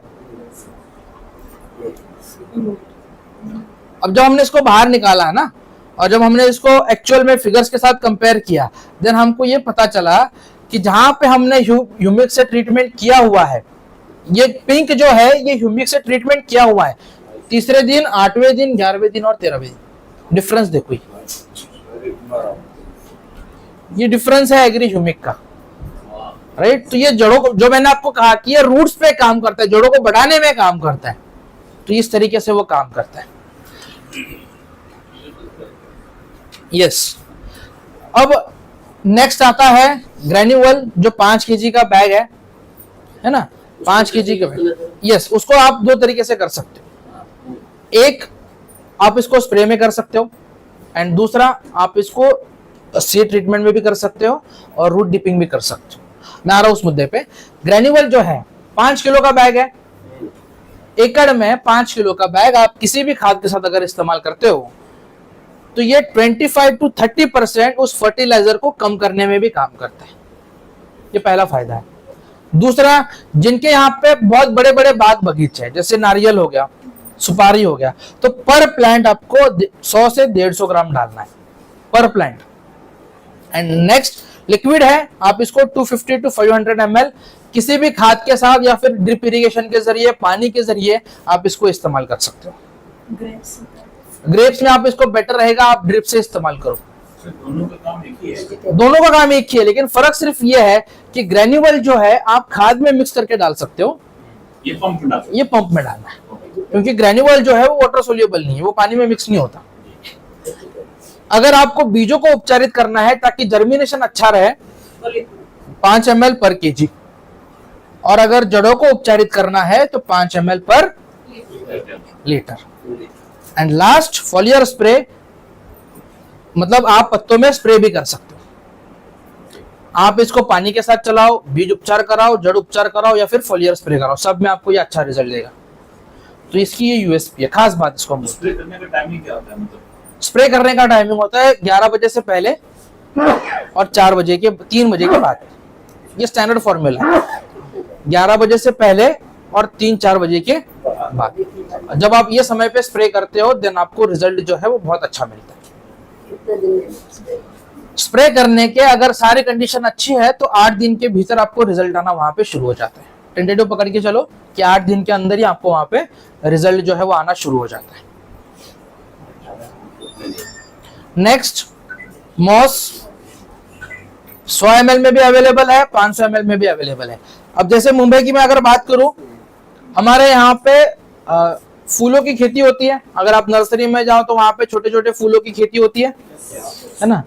अब जब हमने इसको बाहर निकाला ना, और जब हमने इसको एक्चुअल में फिगर्स के साथ कंपेयर किया, देन हमको ये पता चला कि जहां पे हमने ह्यूमिक से ट्रीटमेंट किया हुआ है, ये पिंक जो है ये ह्यूमिक से ट्रीटमेंट किया हुआ है, तीसरे दिन, 8वें दिन, 11वें दिन और 13वें दिन। डिफरेंस देखो, ये डिफरेंस है एग्री ह्यूमिक का, राइट। तो ये जड़ों को, जो मैंने आपको कहा कि ये रूट्स पे काम करता है, जड़ों को बढ़ाने में काम करता है, तो इस तरीके से वो काम करता है। यस, अब नेक्स्ट आता है ग्रेन्यूअल, जो 5 kg का बैग है ना, 5 kg का बैग। यस, उसको आप दो तरीके से कर सकते हो, एक आप इसको स्प्रे में कर सकते हो, एंड दूसरा आप इसको सीड ट्रीटमेंट में भी कर सकते हो और रूट डिपिंग भी कर सकते हो। मैं आ रहा हूं उस मुद्दे पे। ग्रेन्यूअल जो है 5 किलो का बैग है, एकड़ में 5 किलो का बैग आप किसी भी खाद के साथ अगर इस्तेमाल करते हो तो ये 25 to 30% उस फर्टिलाइजर को कम करने में भी काम करता है। ये पहला फायदा है। दूसरा, जिनके यहाँ पे बहुत बड़े बड़े बाग बगीचे हैं, जैसे नारियल हो गया, सुपारी हो गया, तो पर प्लांट आपको 100 से 150 ग्राम डालना है पर प्लांट। एंड नेक्स्ट लिक्विड है, आप इसको 250 to 500 ml किसी भी खाद के साथ या फिर ड्रिप इरिगेशन के जरिए, पानी के जरिए आप इसको इस्तेमाल कर सकते हो। ग्रेप्स में आप इसको बेटर रहेगा आप ड्रिप से इस्तेमाल करो। दोनों का काम एक ही है। दोनों का काम एक ही है, लेकिन फर्क सिर्फ ये है कि ग्रेन्यूअल जो है आप खाद में मिक्स करके डाल सकते हो, ये पंप में डालना है, क्योंकि ग्रेन्यूअल जो है वो वाटर सोल्यूबल नहीं है, वो पानी में मिक्स नहीं होता। अगर आपको बीजों को उपचारित करना है ताकि जर्मिनेशन अच्छा रहे, 5 ml पर kg, और अगर जड़ों को उपचारित करना है तो 5 ml पर litre. And last, foliar spray, मतलब आप पत्तों में स्प्रे भी कर सकते हो। आप इसको पानी के साथ चलाओ, बीज उपचार कराओ, जड़ उपचार कराओ या फिर फॉलियर स्प्रे कराओ, सब में आपको ये अच्छा रिजल्ट देगा। तो इसकी ये यूएसपी है, खास बात इसको। स्प्रे करने का टाइमिंग क्या होता है? मतलब स्प्रे करने का टाइमिंग होता है 11 बजे से पहले और 3 बजे के बाद। ये स्टैंडर्ड फॉर्मूला है, 11 बजे से पहले और 3-4 बजे के बाद। जब आप ये समय पे स्प्रे करते हो देन आपको रिजल्ट जो है वो बहुत अच्छा मिलता है। स्प्रे करने के अगर सारी कंडीशन अच्छी है तो 8 दिन के भीतर आपको रिजल्ट आना वहां पे शुरू हो जाता है। टेंटेटिव पकड़ के चलो कि 8 दिन के अंदर ही आपको वहां पे रिजल्ट जो है वो आना शुरू हो जाता है। नेक्स्ट, मॉस 100 ml में भी अवेलेबल है, 500 ml में भी अवेलेबल है। अब जैसे मुंबई की मैं अगर बात करूं, हमारे यहाँ पे फूलों की खेती होती है। अगर आप नर्सरी में जाओ तो वहां पे छोटे छोटे फूलों की खेती होती है ना।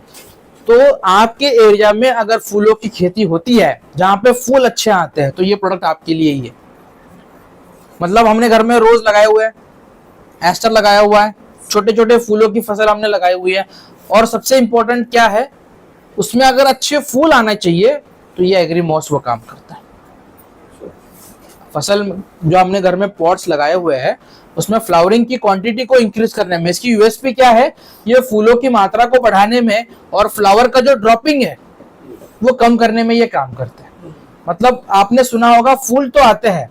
तो आपके एरिया में अगर फूलों की खेती होती है जहां पे फूल अच्छे आते हैं तो ये प्रोडक्ट आपके लिए ही है। मतलब हमने घर में रोज लगाए हुए हैं, एस्टर लगाया हुआ है, छोटे छोटे फूलों की फसल हमने लगाई हुई है, और सबसे इंपॉर्टेंट क्या है, उसमें अगर अच्छे फूल आना चाहिए तो ये एग्री मॉस वो काम करता है। फसल जो हमने घर में पॉट्स लगाए हुए हैं उसमें फ्लावरिंग की क्वांटिटी को इंक्रीज करने में इसकी यूएसपी क्या है, ये फूलों की मात्रा को बढ़ाने में और फ्लावर का जो ड्रॉपिंग है वो कम करने में ये काम करता है। मतलब आपने सुना होगा फूल तो आते हैं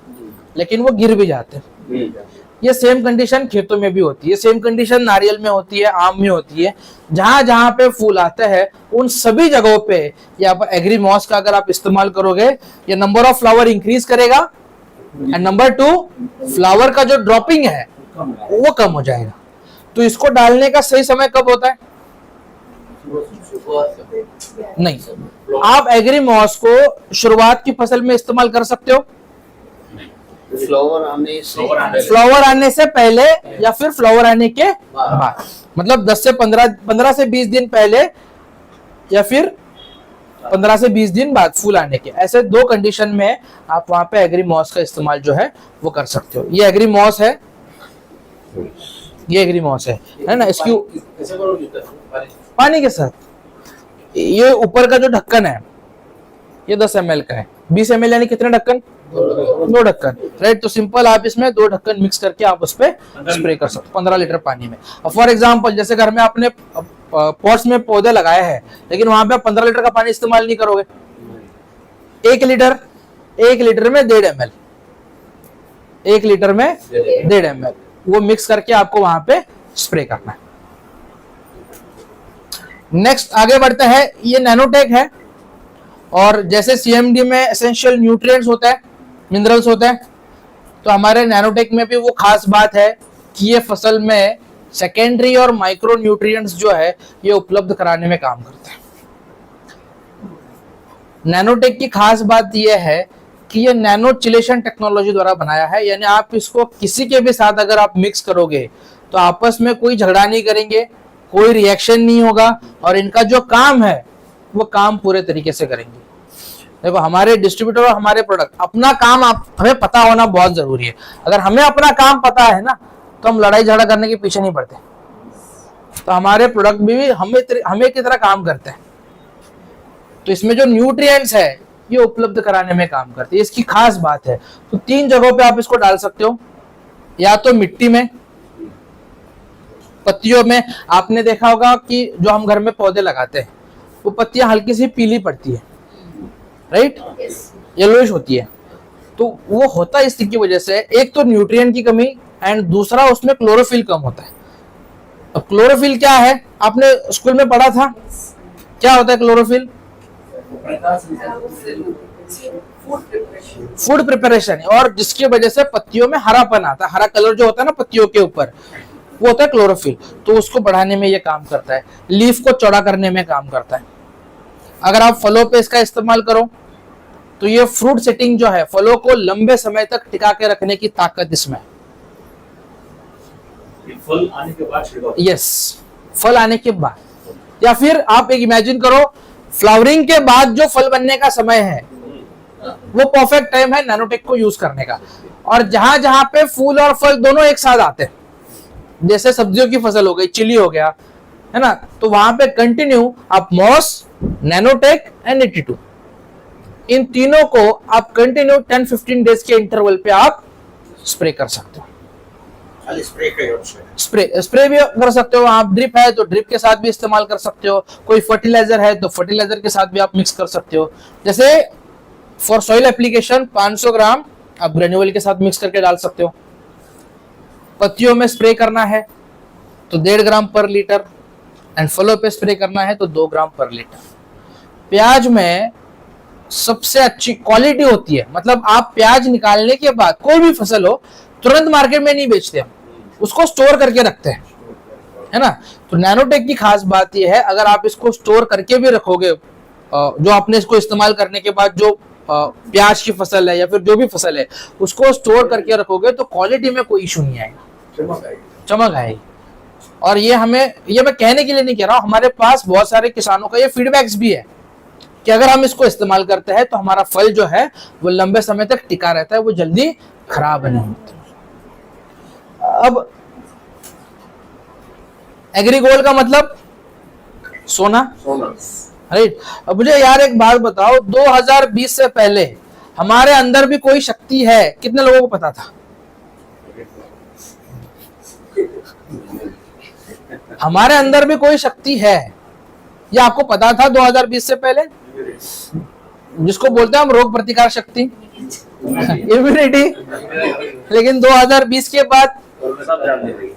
लेकिन वो गिर भी जाते हैं। ये सेम कंडीशन खेतों में भी होती है, सेम कंडीशन नारियल में होती है, आम में होती है। जहां जहां पे फूल आते हैं उन सभी जगहों पे यहाँ पर एग्री मॉस का अगर आप इस्तेमाल करोगे ये नंबर ऑफ फ्लावर इंक्रीज करेगा, एंड नंबर 2 फ्लावर का जो ड्रॉपिंग है वो कम हो जाएगा। तो इसको डालने का सही समय कब होता है? नहीं, आप एग्री मॉस को शुरुआत की फसल में इस्तेमाल कर सकते हो, फ्लावर आने से पहले या फिर फ्लावर आने के बाद, मतलब 15 से 20 दिन पहले या फिर 15 से 20 दिन बाद फूल आने के। ऐसे 2 कंडीशन में आप वहां पे एग्री मॉस का इस्तेमाल जो है वो कर सकते हो। ये एग्री मॉस है, ये एग्री मॉस है ना। इसकी पानी के साथ ये ऊपर का जो ढक्कन है ये 10 ml का है, 20 ml यानी कितने ढक्कन? 2 ढक्कन, राइट। तो सिंपल आप इसमें 2 ढक्कन मिक्स करके आप उस पर स्प्रे कर सकते हो 15 लीटर पानी में। फॉर एग्जांपल जैसे घर में आपने पॉट्स में पौधे लगाए हैं लेकिन वहां पे आप 15 लीटर का पानी इस्तेमाल नहीं करोगे, 1 लीटर में 1.5 ml, 1 लीटर में 1.5 ml वो मिक्स करके आपको वहां पे स्प्रे करना है। नेक्स्ट आगे बढ़ते हैं, ये नैनोटेक है और जैसे सीएमडी में एसेंशियल न्यूट्रिएंट्स होता है, मिनरल्स होते हैं, तो हमारे नैनोटेक में भी वो खास बात है कि ये फसल में सेकेंडरी और माइक्रो न्यूट्रिएंट्स जो है ये उपलब्ध कराने में काम करते हैं। नैनोटेक की खास बात यह है कि ये नैनो चिलेशन टेक्नोलॉजी द्वारा बनाया है, यानी आप इसको किसी के भी साथ अगर आप मिक्स करोगे तो आपस में कोई झगड़ा नहीं करेंगे, कोई रिएक्शन नहीं होगा, और इनका जो काम है वो काम पूरे तरीके से करेंगे। देखो हमारे डिस्ट्रीब्यूटर और हमारे प्रोडक्ट, अपना काम हमें पता होना बहुत जरूरी है। अगर हमें अपना काम पता है ना तो हम लड़ाई झगड़ा करने के पीछे नहीं पड़ते। तो हमारे प्रोडक्ट भी हमें की तरह काम करते हैं। तो इसमें जो न्यूट्रिएंट्स है ये उपलब्ध कराने में काम करते हैं, इसकी खास बात है। तो 3 जगहों पे आप इसको डाल सकते हो, या तो मिट्टी में, पत्तियों में। आपने देखा होगा कि जो हम घर में पौधे लगाते हैं वो पत्तियां हल्की सी पीली पड़ती है, राइट, येलोइश होती है। तो वो होता है इसकी वजह से, एक तो न्यूट्रिएंट की कमी एंड दूसरा उसमें क्लोरोफिल कम होता है। अब क्लोरोफिल क्या है, आपने स्कूल में पढ़ा था, क्या होता है क्लोरोफिल? फूड प्रिपरेशन, और जिसकी वजह से पत्तियों में हरापन आता है, हरा कलर जो होता है ना पत्तियों के ऊपर, वो होता है क्लोरोफिल। तो उसको बढ़ाने में ये काम करता है, लीफ को चौड़ा करने में काम करता है। अगर आप फलों पे इसका इस्तेमाल करो तो ये फ्रूट सेटिंग जो है, फलों को लंबे समय तक टिका के रखने की ताकत इसमें। फल आने के बाद छिड़काव। यस, फल आने के बाद, या फिर आप एक इमेजिन करो फ्लावरिंग के बाद जो फल बनने का समय है वो परफेक्ट टाइम है नैनोटेक को यूज करने का। और जहां जहां पे फूल और फल दोनों एक साथ आते हैं, जैसे सब्जियों की फसल हो गई, चिली हो गया, है ना, तो वहां पे कंटिन्यू आप मॉस, नैनोटेक एंड 82, इन तीनों को आप कंटिन्यू 10-15 डेज के इंटरवल पे आप स्प्रे कर सकते हो। स्प्रे भी कर सकते हो आप, ड्रिप है तो ड्रिप के साथ भी इस्तेमाल कर सकते हो, कोई फर्टिलाइजर है तो फर्टिलाइजर के साथ भी आप मिक्स कर सकते हो। जैसे फॉर सॉइल एप्लीकेशन 500 ग्राम आप ग्रेन्यूल के साथ मिक्स करके डाल सकते हो। पत्तियों में स्प्रे करना है तो 1.5 ग्राम पर लीटर, एंड फलों पे स्प्रे करना है तो 2 ग्राम पर लीटर। प्याज में सबसे अच्छी क्वालिटी होती है, मतलब आप प्याज निकालने के बाद कोई भी फसल हो तुरंत मार्केट में नहीं बेचते, हम उसको स्टोर करके रखते हैं, है ना। तो नैनोटेक की खास बात यह है, अगर आप इसको स्टोर करके भी रखोगे, जो आपने इसको इस्तेमाल करने के बाद जो प्याज की फसल है या फिर जो भी फसल है उसको स्टोर करके रखोगे तो क्वालिटी में कोई इशू नहीं आएगा, चमक आएगी। और ये मैं कहने के लिए नहीं कह रहा हूं, हमारे पास बहुत सारे किसानों का ये फीडबैक्स भी है कि अगर हम इसको इस्तेमाल करते हैं तो हमारा फल जो है वो लंबे समय तक टिका रहता है, वो जल्दी खराब नहीं होता। अब एग्रीगोल्ड का मतलब सोना, राइट। अब मुझे यार एक बात बताओ, 2020 से पहले हमारे अंदर भी कोई शक्ति है, कितने लोगों को पता था? हमारे अंदर भी कोई शक्ति है, ये आपको पता था 2020 से पहले? जिसको बोलते हैं हम रोग प्रतिकार शक्ति, इम्यूनिटी। लेकिन 2020 के बाद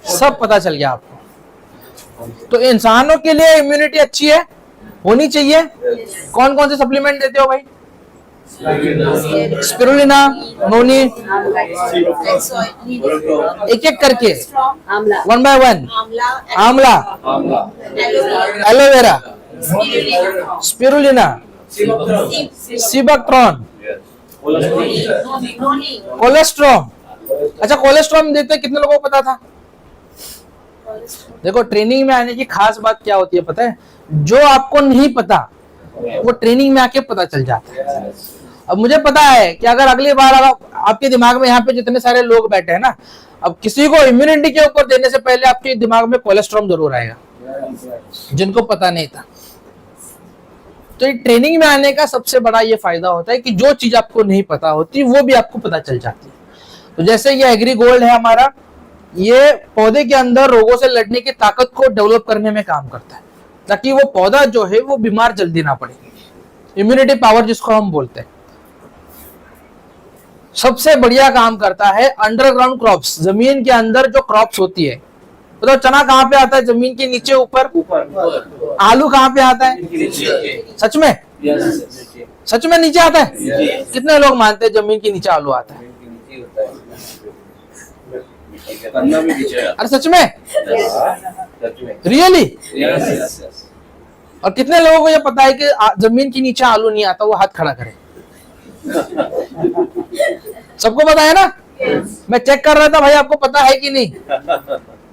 सब पता चल गया आपको। तो इंसानों के लिए इम्यूनिटी अच्छी है, होनी चाहिए। कौन कौन से सप्लीमेंट देते हो भाई? स्पिरुलिना, नोनी, एक एक करके, 1 by 1। आंवला, एलोवेरा, स्पिरुलिना, सिबकट्रॉन, कोलेस्ट्रॉम। अच्छा, कोलेस्ट्रॉम देते कितने लोगों को पता था? देखो ट्रेनिंग में आने की खास बात क्या होती है पता है, जो आपको नहीं पता वो ट्रेनिंग में आके पता चल जाता है। अब मुझे पता है कि अगर अगली बार आपके दिमाग में यहाँ पे जितने सारे लोग बैठे हैं ना, अब किसी को इम्यूनिटी के ऊपर देने से पहले आपके दिमाग में कोलेस्ट्रॉम जरूर आएगा, जिनको पता नहीं था। तो ये ट्रेनिंग में आने का सबसे बड़ा ये फायदा होता है कि जो चीज आपको नहीं पता होती वो भी आपको पता चल जाती है। तो जैसे ये एग्रीगोल्ड है हमारा, ये पौधे के अंदर रोगों से लड़ने की ताकत को डेवलप करने में काम करता है, ताकि वो पौधा जो है वो बीमार जल्दी ना पड़े, इम्यूनिटी पावर जिसको हम बोलते हैं। सबसे बढ़िया काम करता है अंडरग्राउंड क्रॉप्स, जमीन के अंदर जो क्रॉप्स होती है, बताओ चना कहाँ पे आता है? जमीन के नीचे, ऊपर। ऊपर आलू कहाँ पे आता है? नीचे। सच में? यस सच में नीचे आता है? कितने लोग मानते हैं जमीन के नीचे आलू आता है? पन्ना भी नीचे है। अरे सच में? सच में। रियली? यस और कितने लोगों को ये पता है कि जमीन के नीचे आलू नहीं आता? वो हाथ खड़ा करे। सबको पता है ना? मैं चेक कर रहा था भाई आपको पता है कि नहीं,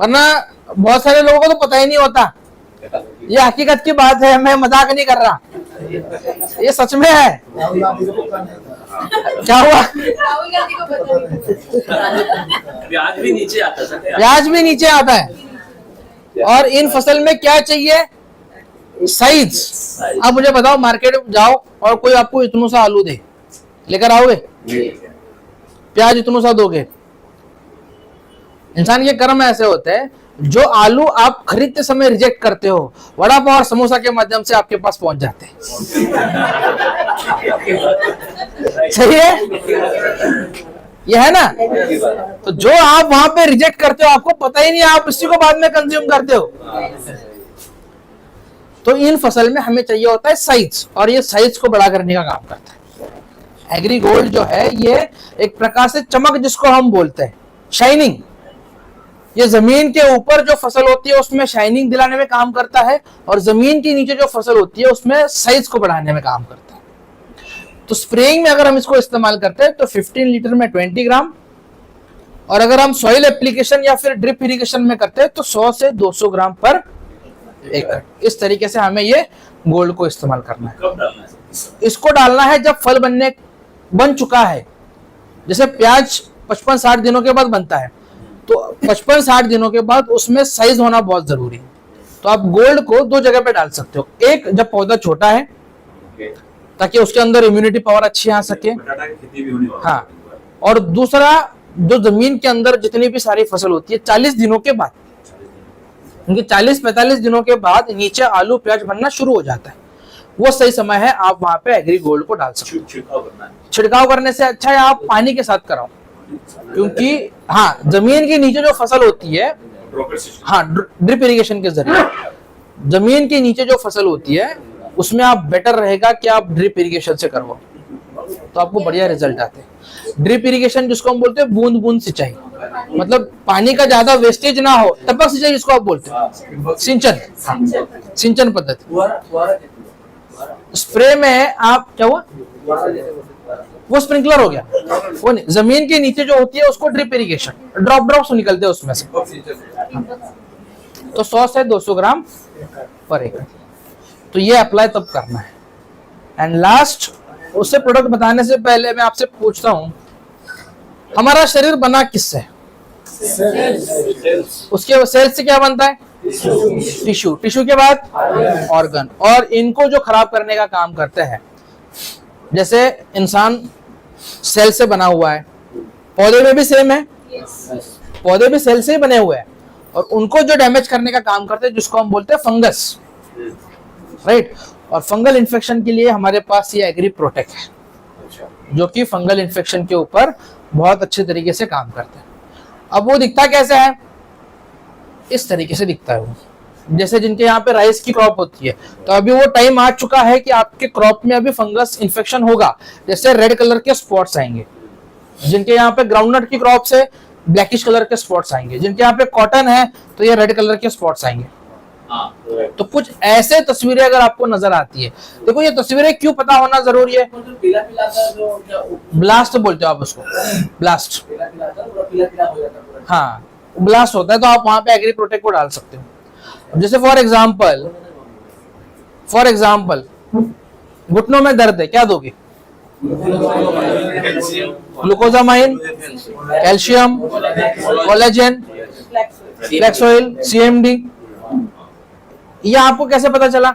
वरना बहुत सारे लोगों को तो पता ही नहीं होता। ये हकीकत की बात है, मैं मजाक नहीं कर रहा, ये सच में है। क्या हुआ? राहुल गांधी को पता नहीं। प्याज भी नीचे आता है। प्याज भी नीचे आता है। और इन फसल में क्या चाहिए? साइज। अब मुझे बताओ, मार्केट में जाओ और कोई आपको इतनों सा आलू दे, लेकर आओगे? प्याज इतनों सा दोगे? इंसान के कर्म ऐसे होते हैं, जो आलू आप खरीदते समय रिजेक्ट करते हो, वड़ा पाव और समोसा के माध्यम से आपके पास पहुंच जाते हैं। सही है? यह है ना? तो जो आप वहां पे रिजेक्ट करते हो, आपको पता ही नहीं, आप इसी को बाद में कंज्यूम करते हो। तो इन फसल में हमें चाहिए होता है साइज, और ये साइज को बड़ा करने का काम करता है। एग्री गोल्ड जो है, ये एक प्रकार से चमक, जिसको हम बोलते हैं शाइनिंग, ये जमीन के ऊपर जो फसल होती है उसमें शाइनिंग दिलाने में काम करता है, और जमीन के नीचे जो फसल होती है उसमें साइज को बढ़ाने में काम करता है। तो स्प्रेइंग में अगर हम इसको इस्तेमाल करते हैं तो 15 लीटर में 20 ग्राम, और अगर हम सॉइल एप्लीकेशन या फिर ड्रिप इरिगेशन में करते हैं तो 100 से 200 ग्राम पर एकड़। इस तरीके से हमें ये गोल्ड को इस्तेमाल करना है। कब डालना है? इसको डालना है जब फल बन चुका है। जैसे प्याज 55-60 दिनों के बाद बनता है, तो 55-60 दिनों के बाद उसमें साइज होना बहुत जरूरी है। तो आप गोल्ड को 2 जगह पे डाल सकते हो, एक जब पौधा छोटा है ताकि उसके अंदर इम्यूनिटी पावर अच्छी आ सके, बटाटा की खेती भी होने वाली है। हाँ, और दूसरा जो जमीन के अंदर जितनी भी सारी फसल होती है 40 दिनों के बाद, क्योंकि 40-45 दिनों के बाद नीचे आलू प्याज बनना शुरू हो जाता है, वो सही समय है, आप वहां पे एग्री गोल्ड को डाल सकते हो। छिड़काव करना है। छिड़काव करने से अच्छा है आप पानी के साथ कराओ, क्योंकि हाँ, जमीन के नीचे जो फसल होती है, ड्रॉपर सिस्टम। हाँ, ड्रिप इरिगेशन के जरिए जमीन के नीचे जो फसल होती है उसमें आप बेटर रहेगा कि आप ड्रिप इरिगेशन से करवाओ, तो आपको बढ़िया रिजल्ट आते हैं। ड्रिप इरिगेशन जिसको हम बोलते हैं बूंद बूंद सिंचाई, मतलब पानी का ज्यादा वेस्टेज ना हो, टपक सिंचाई जिसको आप बोलते हैं, सिंचन, हाँ, सिंचन पद्धति। स्प्रे में आप क्या हुआ, वो स्प्रिंकलर हो गया, वो नहीं, जमीन के नीचे जो होती है उसको ड्रिप इरिगेशन, ड्रॉप्स निकलते हैं उसमें से, तो 100 से 200 ग्राम पर एकड़। तो ये अप्लाई तब करना है। एंड लास्ट, उससे प्रोडक्ट बताने से पहले मैं आपसे पूछता हूं, हमारा शरीर बना किससे? उसके सेल्स से क्या बनता है? टिश्यू, टिश्यू के बाद ऑर्गन, और इनको जो खराब करने का काम करते हैं, जैसे इंसान सेल से बना हुआ है, पौधे में भी सेम है, पौधे भी सेल से ही बने हुए हैं, और उनको जो डैमेज करने का काम करते हैं जिसको हम बोलते हैं फंगस, राइट। और फंगल इन्फेक्शन के लिए हमारे पास ये एग्री प्रोटेक्ट है, जो कि फंगल इन्फेक्शन के ऊपर बहुत अच्छे तरीके से काम करता है। अब वो दिखता कैसे है? इस तरीके से दिखता है वो, जैसे जिनके यहाँ पे राइस की क्रॉप होती है, तो अभी वो टाइम आ चुका है कि आपके क्रॉप में अभी फंगस इन्फेक्शन होगा, जैसे रेड कलर के स्पॉट्स आएंगे। जिनके यहाँ पे ग्राउंडनट की क्रॉप से ब्लैकिश कलर के स्पॉट्स आएंगे, जिनके यहाँ पे कॉटन है तो ये रेड कलर के स्पॉट्स आएंगे। तो कुछ ऐसे तस्वीरें अगर आपको नजर आती है, देखो ये तस्वीरें क्यों पता होना जरूरी है? पीला पीला सा जो क्या ब्लास्ट बोलते हो आप उसको, ब्लास्ट, पीला पीला था, पूरा पीला पीला हो जाता है पूरा। हाँ, ब्लास्ट होता है, तो आप वहां पे एग्री प्रोटेक्ट को डाल सकते हो। जैसे फॉर एग्जाम्पल घुटनों में दर्द है, क्या दोगे? Glucosamine, calcium, collagen, flax oil, CMD। ये आपको कैसे पता चला?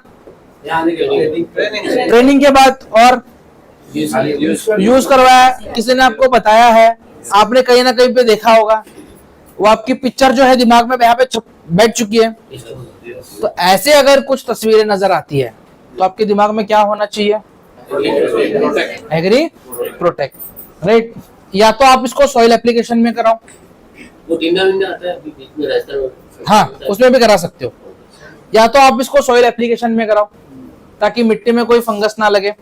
ट्रेनिंग के बाद, और यूज करवाया, किसी ने आपको बताया है, आपने कहीं ना कहीं पे देखा होगा, वो आपकी पिक्चर जो है दिमाग में यहाँ पे बैठ चुकी है। तो ऐसे अगर कुछ तस्वीरें नजर आती है तो आपके दिमाग में क्या होना चाहिए? Agri protect, right. या तो आप इसको सॉइल एप्लीकेशन में कराओ, वो टिंडा विंडा आता है बीच में रहता है। हाँ उसमें भी करा सकते हो, या तो आप इसको सॉइल एप्लीकेशन में कराओ ताकि मिट्टी में कोई फंगस ना लगे।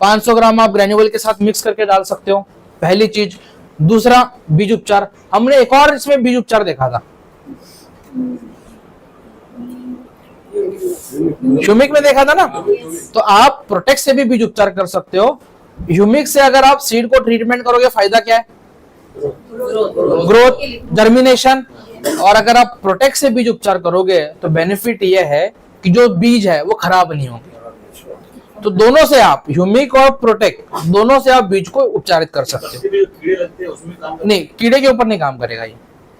500 ग्राम आप ग्रेन्यूल के साथ मिक्स करके डाल सकते हो, पहली चीज। दूसरा बीज उपचार, हमने एक और इसमें बीज उपचार देखा था, ह्यूमिक में देखा था ना। तो आप प्रोटेक्ट से भी बीज उपचार कर सकते हो। ह्यूमिक से अगर आप सीड को ट्रीटमेंट करोगे फायदा क्या है? Growth, germination. और अगर आप प्रोटेक्ट से बीज उपचार करोगे तो बेनिफिट ये है कि जो बीज है वो खराब नहीं होंगे। तो दोनों से आप, ह्यूमिक और प्रोटेक्ट, दोनों से आप बीज को उपचारित कर सकते हो। कीड़े लगते हैं उसमें काम नहीं, कीड़े के ऊपर नहीं काम करेगा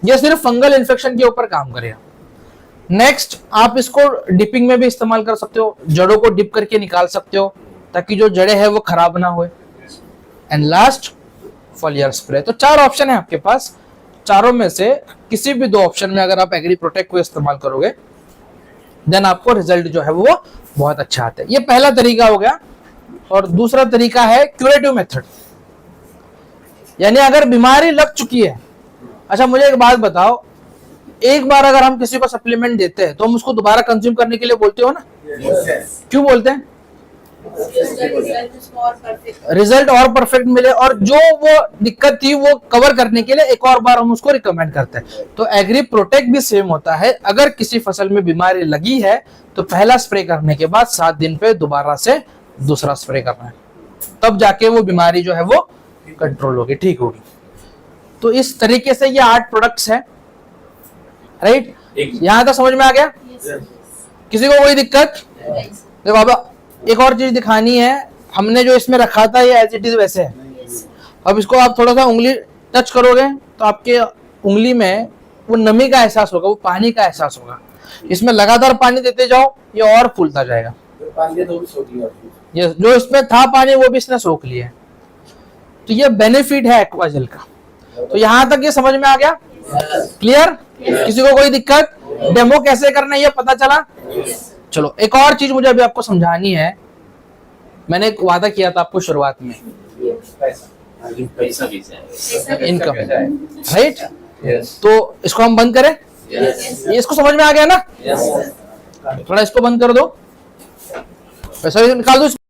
ये सिर्फ फंगल इन्फेक्शन के ऊपर काम करेगा। नेक्स्ट, आप इसको डिपिंग में भी इस्तेमाल कर सकते हो, जड़ों को डिप करके निकाल सकते हो ताकि जो जड़ें हैं वो खराब ना हो। And last, foliar spray. तो 4 ऑप्शन है आपके पास, चारों में से किसी भी 2 ऑप्शन में अगर आप एग्री प्रोटेक्ट को इस्तेमाल करोगे देन आपको रिजल्ट जो है वो बहुत अच्छा आता है। ये पहला तरीका हो गया। और दूसरा तरीका है क्यूरेटिव मेथड, यानी अगर बीमारी लग चुकी है। अच्छा मुझे एक बात बताओ, एक बार अगर हम किसी को सप्लीमेंट देते हैं तो हम उसको दोबारा कंज्यूम करने के लिए बोलते हो ना? क्यों बोलते हैं? रिजल्ट और परफेक्ट मिले, और जो वो दिक्कत थी वो कवर करने के लिए एक और बार हम उसको रिकमेंड करते हैं। तो एग्री प्रोटेक्ट भी सेम होता है। अगर किसी फसल में बीमारी लगी है तो पहला स्प्रे करने के बाद 7 दिन पे दोबारा से दूसरा स्प्रे करना है, तब जाके वो बीमारी जो है वो कंट्रोल होगी, ठीक होगी। तो इस तरीके से ये 8 प्रोडक्ट्स हैं, राइट? यहां तक समझ में आ गया? किसी को कोई दिक्कत? देखो बाबा, एक और चीज दिखानी है। हमने जो इसमें रखा था ये एज इट इज वैसे है। अब इसको आप थोड़ा सा उंगली टच करोगे तो आपके उंगली में वो नमी का एहसास होगा, वो पानी का एहसास होगा। इसमें लगातार पानी देते जाओ, ये और फूलता जाएगा। ये जो इसमें था पानी वो भी इसने सोख लिया। तो ये बेनिफिट है एक्वाजेल का। तो यहां तक ये समझ में आ गया? क्लियर? किसी को कोई दिक्कत? डेमो कैसे करना है ये पता चला? चलो एक और चीज मुझे अभी आपको समझानी है। मैंने एक वादा किया था आपको शुरुआत में, पैसा भी इनकम, राइट? तो इसको हम बंद करें? ये इसको समझ में आ गया ना? थोड़ा इसको बंद कर दो, पैसा भी निकाल दो।